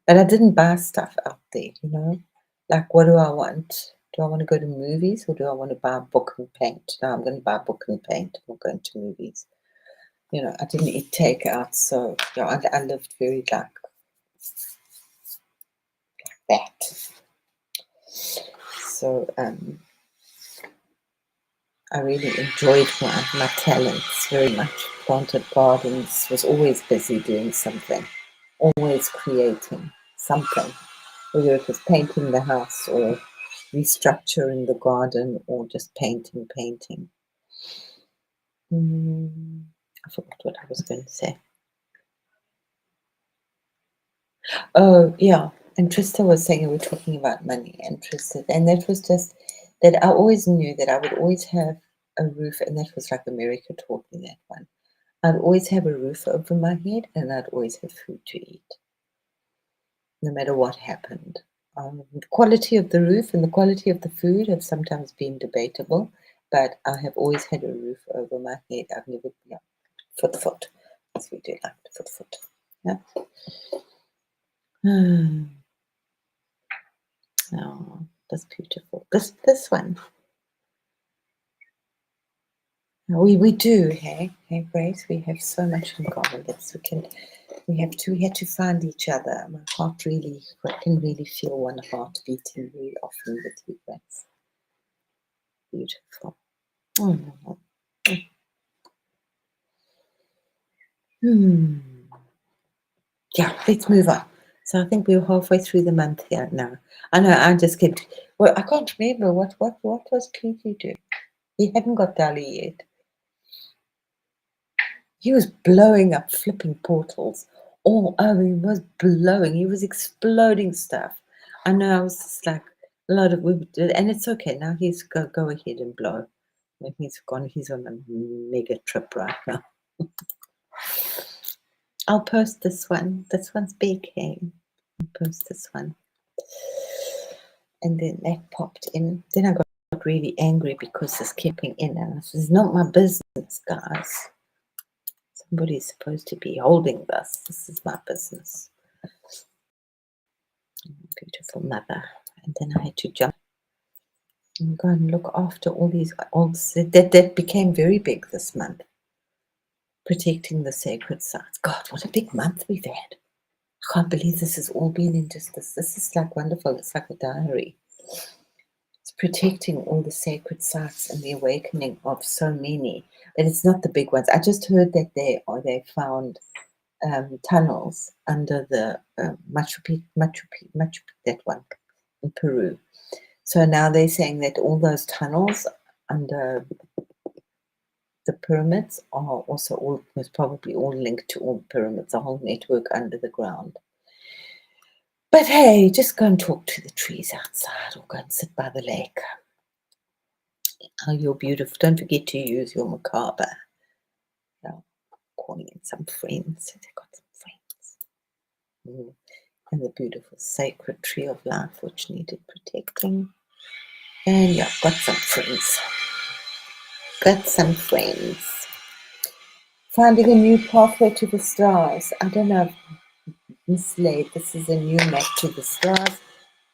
But I didn't buy stuff out there. Like, what do I want? Do I want to go to movies or do I want to buy a book and paint? No, I'm going to buy a book and paint. I'm not going to movies. I didn't eat takeout, so I lived very that. So I really enjoyed my talents very much. Planted gardens, was always busy doing something, always creating something, whether it was painting the house or restructuring the garden or just painting. I forgot what I was going to say. Oh, yeah. And Trista was saying, we were talking about money, and Trista, and that was just that I always knew that I would always have a roof, and that was like America taught me that one. I'd always have a roof over my head, and I'd always have food to eat, no matter what happened. The quality of the roof and the quality of the food have sometimes been debatable, but I have always had a roof over my head. I've never, foot, as we do like foot. Yeah. Oh, that's beautiful. This one. We do, hey Grace. We have so much in common. We had to find each other. My heart really can really feel one heart beating very often with you, Grace. Beautiful. Oh. Yeah, let's move on. So I think we're halfway through the month here now. I know I just kept. Well, I can't remember what was Cleety doing. He hadn't got Dali yet. He was blowing up flipping portals. He was blowing. He was exploding stuff. I know. I was just like a lot of and it's okay now. He's go ahead and blow. When he's gone, he's on a mega trip right now. I'll post this one. This one's big. Hey, I'll post this one. And then that popped in. Then I got really angry because it's keeping in, and this is not my business, guys. Somebody's supposed to be holding this. This is my business. Beautiful mother. And then I had to jump and go and look after all these old that became very big this month. Protecting the sacred sites. God, what a big month we've had. I can't believe this has all been in just this. This is wonderful. It's like a diary. It's protecting all the sacred sites and the awakening of so many. But it's not the big ones. I just heard that they found tunnels under the Machu Picchu, that one in Peru. So now they're saying that all those tunnels under the pyramids are also most probably all linked to all the pyramids, a whole network under the ground. But hey, just go and talk to the trees outside or go and sit by the lake. Oh, you're beautiful. Don't forget to use your macabre. Calling in some friends. They've got some friends. And the beautiful sacred tree of life which needed protecting. And yeah, got some friends. Finding a new pathway to the stars. I don't know, mislaid. This is a new map to the stars.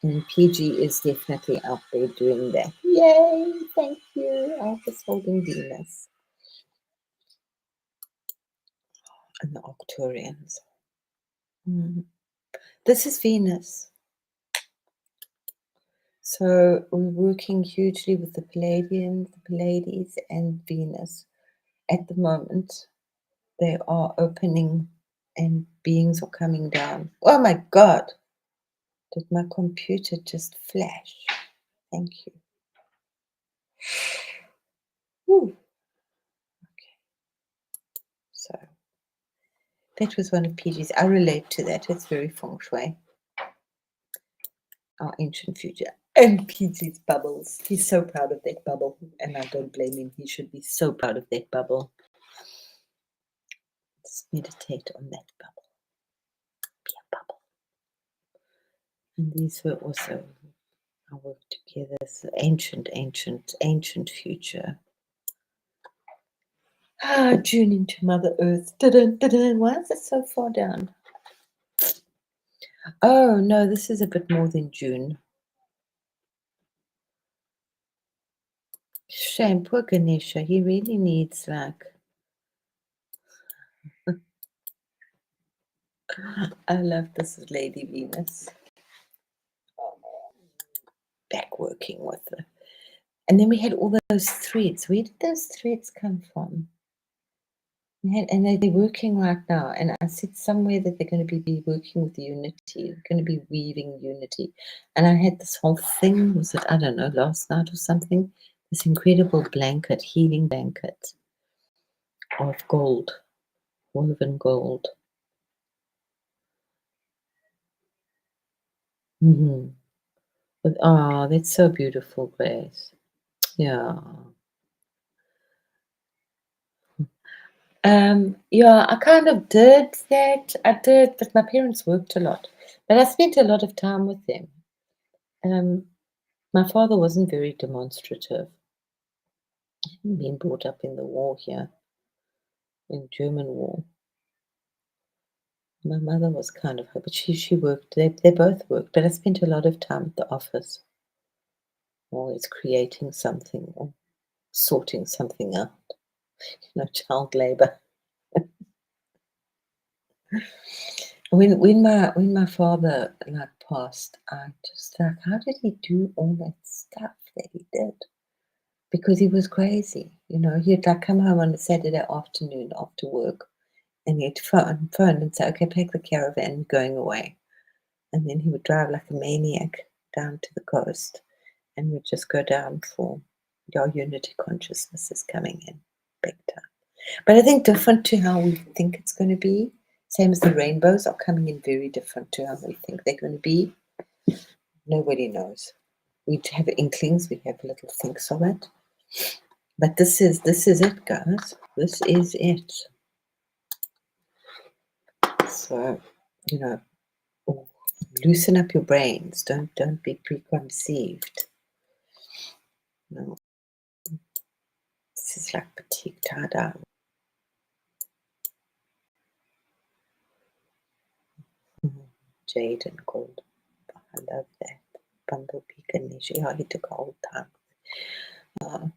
And PG is definitely out there doing that. Yay! Thank you. I was holding Venus. And the Octurians. This is Venus. So we're working hugely with the Pleiades and Venus. At the moment, they are opening and beings are coming down. Oh my God! Did my computer just flash? Thank you. Whew. Okay. So that was one of PG's. I relate to that. It's very feng shui. Our ancient future. And PG's bubbles. He's so proud of that bubble. And I don't blame him. He should be so proud of that bubble. Let's meditate on that bubble. Be a bubble. And these were also our work together. So ancient future. June into Mother Earth. Dun, dun, dun. Why is it so far down? Oh no, this is a bit more than June. Shame, poor Ganesha. He really needs like. I love this Lady Venus. Back working with her. And then we had all those threads. Where did those threads come from? And they're working right now. And I said somewhere that they're going to be working with unity, going to be weaving unity. And I had this whole thing, was it, I don't know, last night or something, this incredible blanket, healing blanket of gold, woven gold. Mm-hmm. But, oh, that's so beautiful, Grace. Yeah. Yeah, I kind of did that. I did, but my parents worked a lot. But I spent a lot of time with them. My father wasn't very demonstrative. He'd been brought up in the war here, in German war. My mother was kind of her, but she worked. They both worked, but I spent a lot of time at the office, always creating something or sorting something out. Child labor. When my father passed, I just how did he do all that stuff that he did? Because he was crazy, He'd come home on a Saturday afternoon after work, and he'd phone and say, "Okay, pack the caravan, going away." And then he would drive like a maniac down to the coast, and we'd just go down for your unity consciousness is coming in big time. But I think different to how we think it's going to be. Same as the rainbows are coming in very different to how we think they're going to be. Nobody knows. We have inklings, we have little thinks of it. But this is it, guys. This is it. So, loosen up your brains. Don't be preconceived. No. This is like batik tada. Jade and gold. I love that. Bumblebee Ganesh. Yeah, he took a whole time.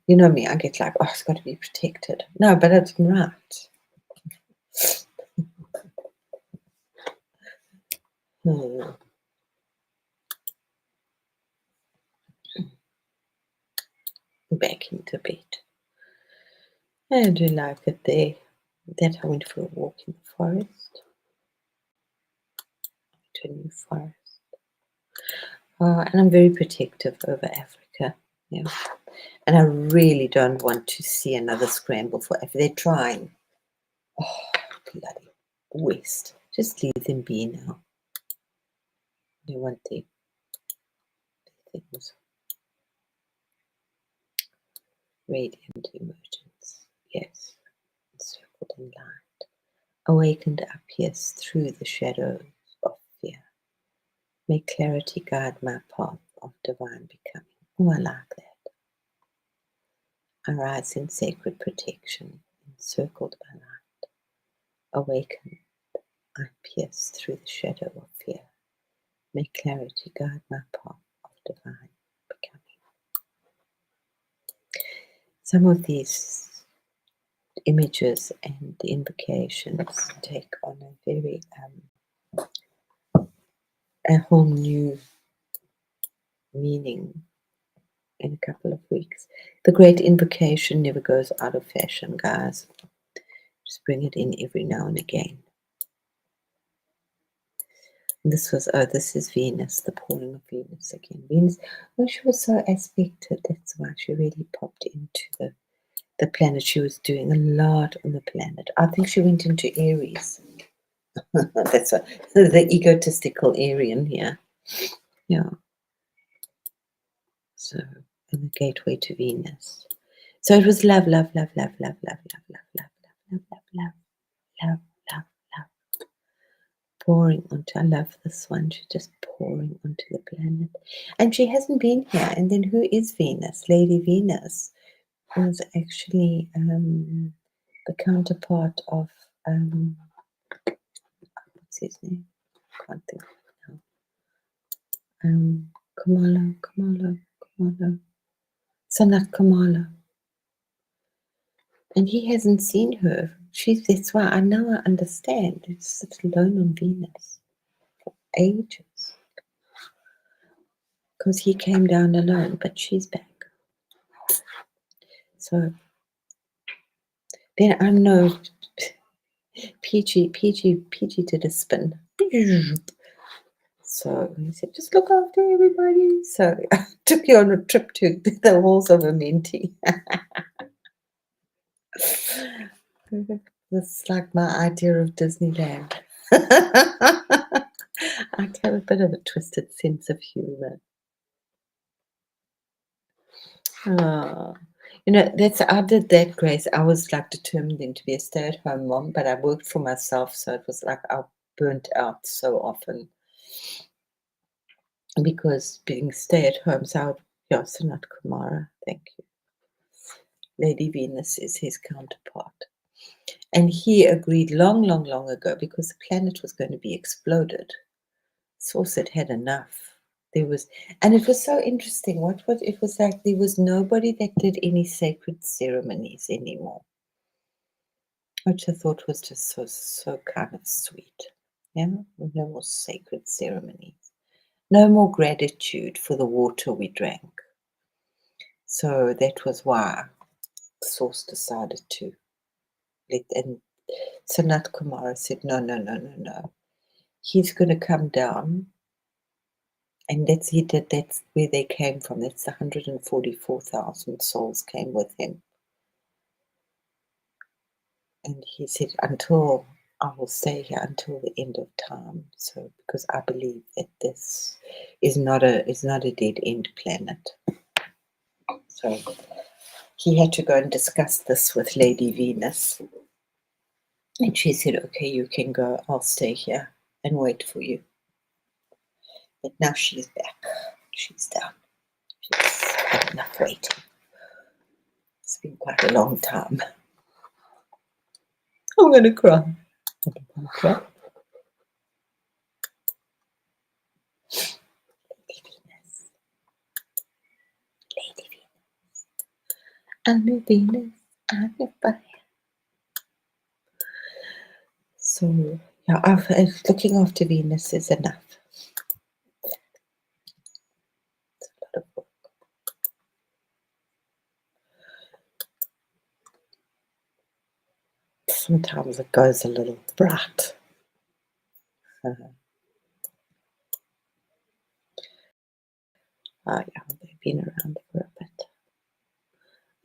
You know me, I get like, oh, it's got to be protected. No, but it's right. Back into bed. I do like it there. That I went for a walk in the forest. To a new forest. And I'm very protective over Africa. Yeah. And I really don't want to see another scramble for Africa. They're trying. Oh, bloody West. Just leave them be now. They want their things. Radiant emergence. Yes. Encircled in light. Awakened up, yes, through the shadows of fear. May clarity guide my path of divine becoming. Oh, I like that. I rise in sacred protection, encircled by light. Awakened, I pierce through the shadow of fear. May clarity guide my path of divine becoming. Some of these images and the invocations take on a very a whole new meaning in a couple of weeks. The great invocation never goes out of fashion, guys. Just bring it in every now and again. And this is Venus, the pawning of Venus again. Venus, well, she was so aspected, that's why she really popped into the planet. She was doing a lot on the planet. I think she went into Aries. That's the egotistical Aryan here. Yeah. So, and the gateway to Venus. So it was love, love, love, love, love, love, love, love, love, love, love, love, love, love, love. Pouring onto, I love this one. She's just pouring onto the planet. And she hasn't been here. And then who is Venus? Lady Venus was actually the counterpart of, what's his name? Can't think of it now. Kamala. Sanat Kamala. And he hasn't seen her. That's why I now I understand. It's sits alone on Venus for ages. Because he came down alone, but she's back. So then I know PG did a spin. So he said, just look after everybody. So I took you on a trip to the halls of Amenti. That's like my idea of Disneyland. I have a bit of a twisted sense of humor. Oh, I did that, Grace. I was like determined then to be a stay-at-home mom, but I worked for myself, so it was like I burnt out so often because being stay-at-home. So Sanat Kumara, thank you. Lady Venus is his counterpart. And he agreed long, long, long ago because the planet was going to be exploded. Source had had enough. And it was so interesting. It was like there was nobody that did any sacred ceremonies anymore, which I thought was just so kind of sweet. Yeah, no more sacred ceremonies, no more gratitude for the water we drank. So that was why Source decided to let. And Sanat Kumara said, no. He's going to come down. And that's where they came from. That's 144,000 souls came with him. And he said, until I will stay here until the end of time. So because I believe that this is not a dead end planet. So he had to go and discuss this with Lady Venus. And she said, okay, you can go, I'll stay here and wait for you. But now she's back. She's down. She's had enough waiting. It's been quite a long time. I'm going to cry. Lady Venus. I'm a Venus. I'm a fire. So, yeah, looking after Venus is enough. It's a lot of work. Sometimes it goes a little bright. Yeah, they've been around for a bit.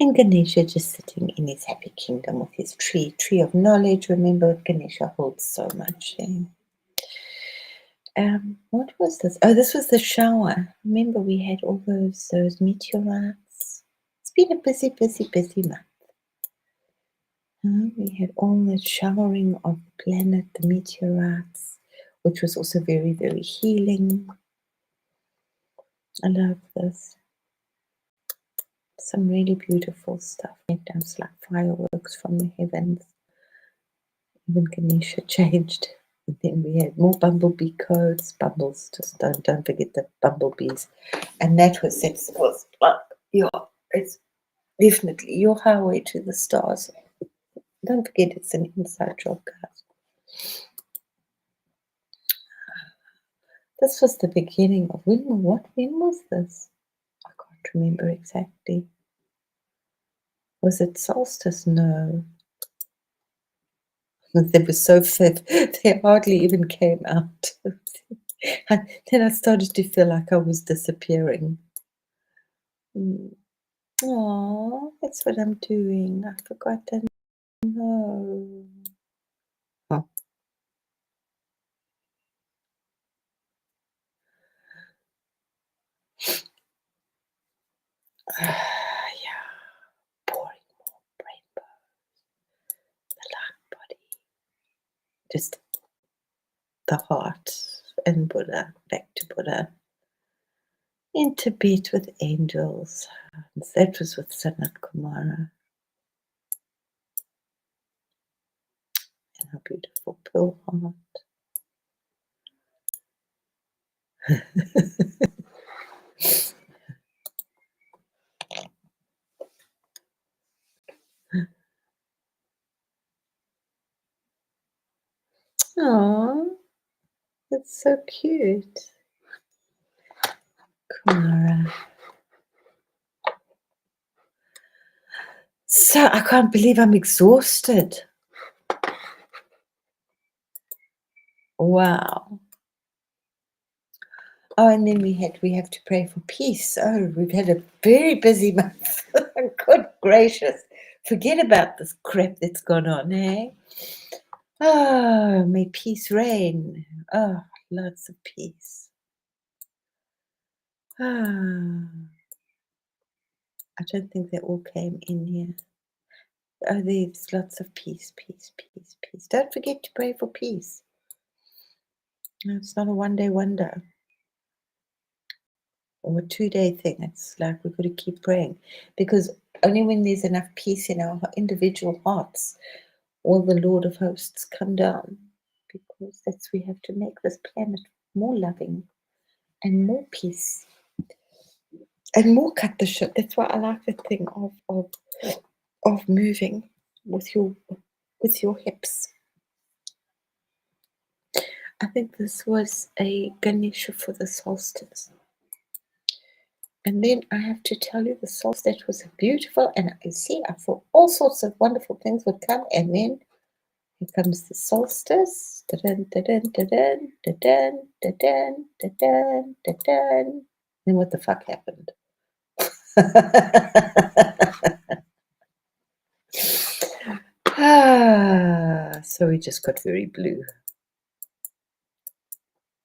And Ganesha just sitting in his happy kingdom with his tree of knowledge. Remember, Ganesha holds so much. What was this? Oh, this was the shower. Remember, we had all those meteorites. It's been a busy month. We had all the showering of the planet, the meteorites, which was also very, very healing. I love this. Some really beautiful stuff. It was like fireworks from the heavens. Even Ganesha changed. And then we had more bumblebee codes. Bumbles, just don't forget the bumblebees. And that was it's definitely your highway to the stars. Don't forget it's an inside job, guys. This was the beginning of when was this? I can't remember exactly. Was it solstice? No. They were so fit, they hardly even came out. And then I started to feel like I was disappearing. Oh, that's what I'm doing. I forgot to know. Huh. Yeah, pouring more rainbow, the light body, just the heart and Buddha, back to Buddha, into beat with angels. That was with Sanat Kumara and her beautiful pill heart. Oh, that's so cute. Kumara. So I can't believe I'm exhausted. Wow. Oh, and then we have to pray for peace. Oh, we've had a very busy month. Good gracious. Forget about this crap that's gone on, eh? Oh, may peace reign. Oh, lots of peace. Ah, I don't think they all came in here. Oh, there's lots of peace, peace, peace, peace. Don't forget to pray for peace. No, it's not a one-day wonder or a 2-day thing. It's like we've got to keep praying, because only when there's enough peace in our individual hearts will the Lord of hosts come down, because that's we have to make this planet more loving and more peace and more cut the shit. That's why I like the thing of moving with your hips. I think this was a Ganesha for the solstice. And then I have to tell you, the solstice was beautiful, and I see I thought all sorts of wonderful things would come, and then here comes the solstice. Da-dun, da-dun, da-dun, da-dun, da-dun, da-dun, da-dun. Then what the fuck happened? So we just got very blue.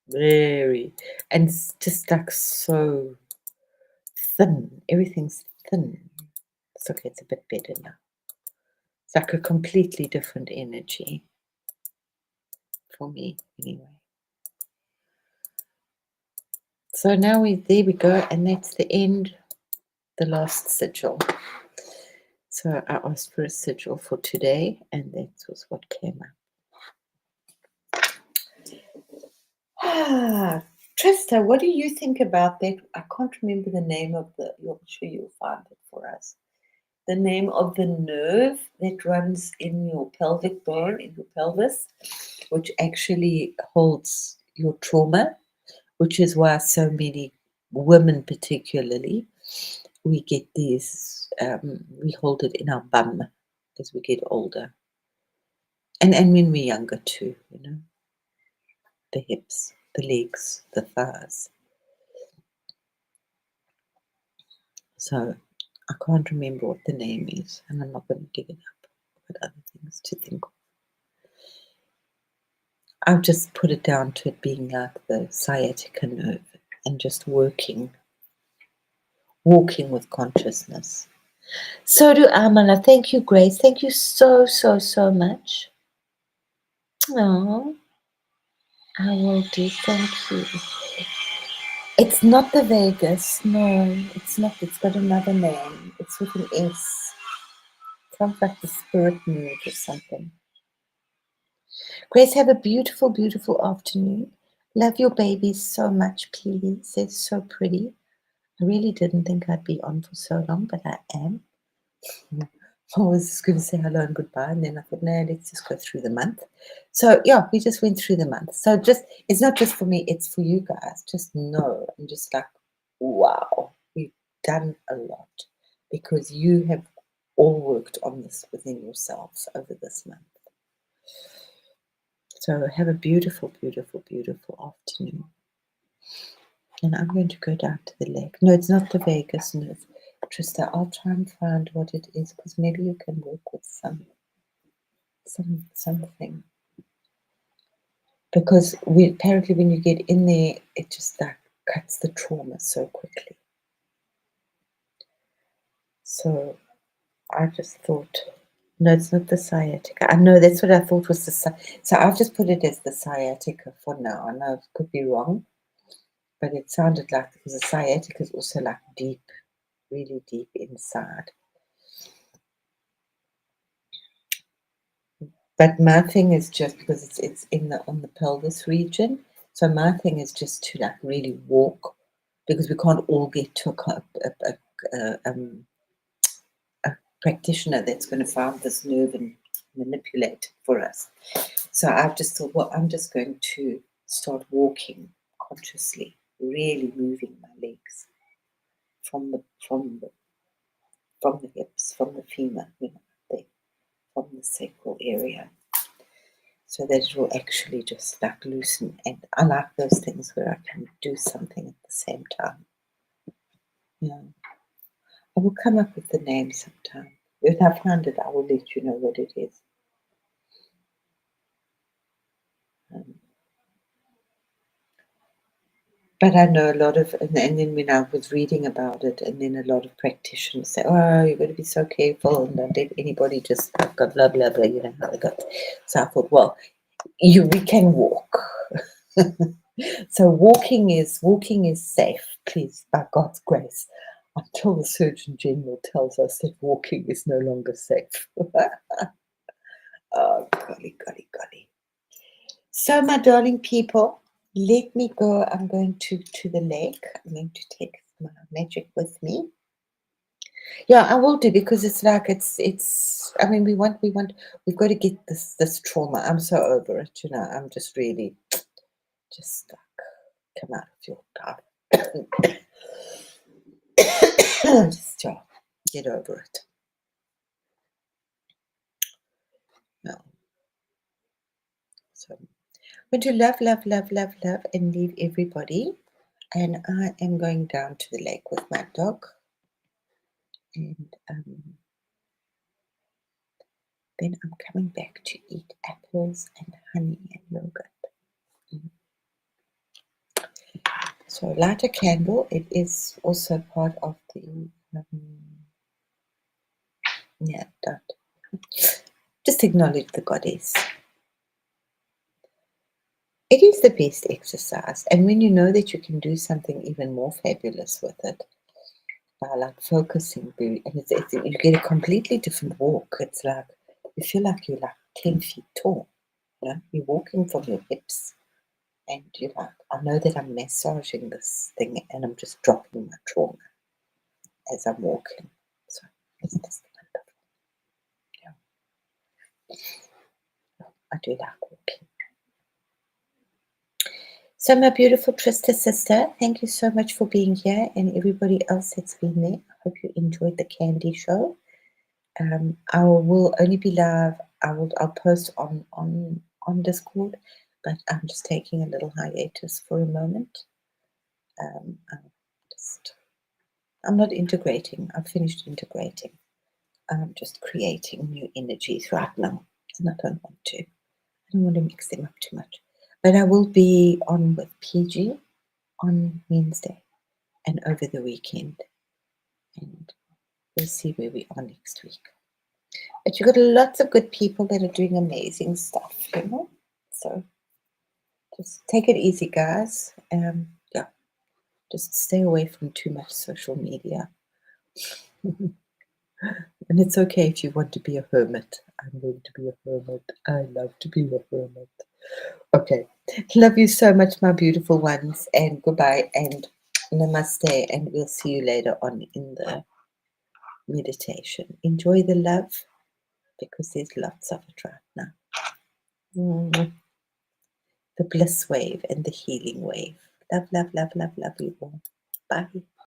Very. And it's just like so thin. Everything's thin. It's okay, it's a bit better now. It's like a completely different energy for me, anyway. So now there we go, and that's the end, the last sigil. So I asked for a sigil for today, and that was what came up. Trista, what do you think about that? I can't remember the name of I'm sure you'll find it for us. The name of the nerve that runs in your pelvic bone, in your pelvis, which actually holds your trauma, which is why so many women, particularly, we get these, we hold it in our bum as we get older. And when we're younger too, the hips, the legs, the thighs. So I can't remember what the name is, and I'm not going to dig it up. I've got other things to think of. I'll just put it down to it being like the sciatica nerve and just walking with consciousness. So do Amala. Thank you, Grace. Thank you so, so, so much. Oh, I will do. Thank you. It's not the Vegas. No, it's not. It's got another name. It's with an S. Sounds like the spirit mood or something. Grace, have a beautiful, beautiful afternoon. Love your babies so much, please. They're so pretty. I really didn't think I'd be on for so long, but I am. I was just going to say hello and goodbye, and then I thought, no, let's just go through the month. So yeah, we just went through the month. So just it's not just for me, it's for you guys. Just know and just like, wow, we've done a lot because you have all worked on this within yourselves over this month. So have a beautiful, beautiful, beautiful afternoon. And I'm going to go down to the lake. No, it's not the Vegas. No, Trista, I'll try and find what it is because maybe you can work with something. Because apparently when you get in there, it just like cuts the trauma so quickly. So I just thought, no, it's not the sciatica. I know that's what I thought was the so I've just put it as the sciatica for now. I know it could be wrong, but it sounded like because the sciatica is also like deep, really deep inside. But my thing is just because it's on the pelvis region. So my thing is just to like really walk because we can't all get to a practitioner that's going to find this nerve and manipulate it for us. So I've just thought, well, I'm just going to start walking consciously, really moving my legs from the hips, from the femur, from the sacral area, so that it will actually just like loosen. And I like those things where I can do something at the same time. Yeah, I will come up with the name sometime. If I find it, I will let you know what it is. But I know a lot of, and then when I was reading about it, and then a lot of practitioners say, "Oh, you've got to be so careful, and don't let anybody just go blah blah blah." You know how they got. So I thought, well, we can walk. So walking is safe, please, by God's grace, until the Surgeon General tells us that walking is no longer safe. Oh, golly, golly, golly. So, my darling people, let me go. I'm going to the lake. I'm going to take my magic with me. Yeah, I will do because it's like it's. I mean, we've got to get this trauma. I'm so over it. You know, I'm just really just like come out of your time. Just get over it. No. So I'm going to love, love, love, love, love, and leave everybody. And I am going down to the lake with my dog. And then I'm coming back to eat apples and honey and yogurt. So light a candle. It is also part of the don't. Just acknowledge the goddess. It is the best exercise, and when you know that you can do something even more fabulous with it by like focusing, and you get a completely different walk. It's like you feel like you're like 10 feet tall. You know, you're walking from your hips. And you're like, I know that I'm massaging this thing and I'm just dropping my trauma as I'm walking. So it's just wonderful. Yeah. I do like walking. So my beautiful Trista sister, thank you so much for being here, and everybody else that's been there. I hope you enjoyed the candy show. I will only be live. I'll post on Discord, but I'm just taking a little hiatus for a moment. I'm not integrating. I've finished integrating. I'm just creating new energies right now, and I don't want to. I don't want to mix them up too much. But I will be on with PG on Wednesday and over the weekend, and we'll see where we are next week. But you've got lots of good people that are doing amazing stuff, you know. So just take it easy, guys. Yeah, just stay away from too much social media. And it's okay if you want to be a hermit. I'm going to be a hermit. I love to be a hermit. Okay. Love you so much, my beautiful ones. And goodbye and namaste. And we'll see you later on in the meditation. Enjoy the love, because there's lots of it right now. The bliss wave and the healing wave. Love, love, love, love, love you all. Bye.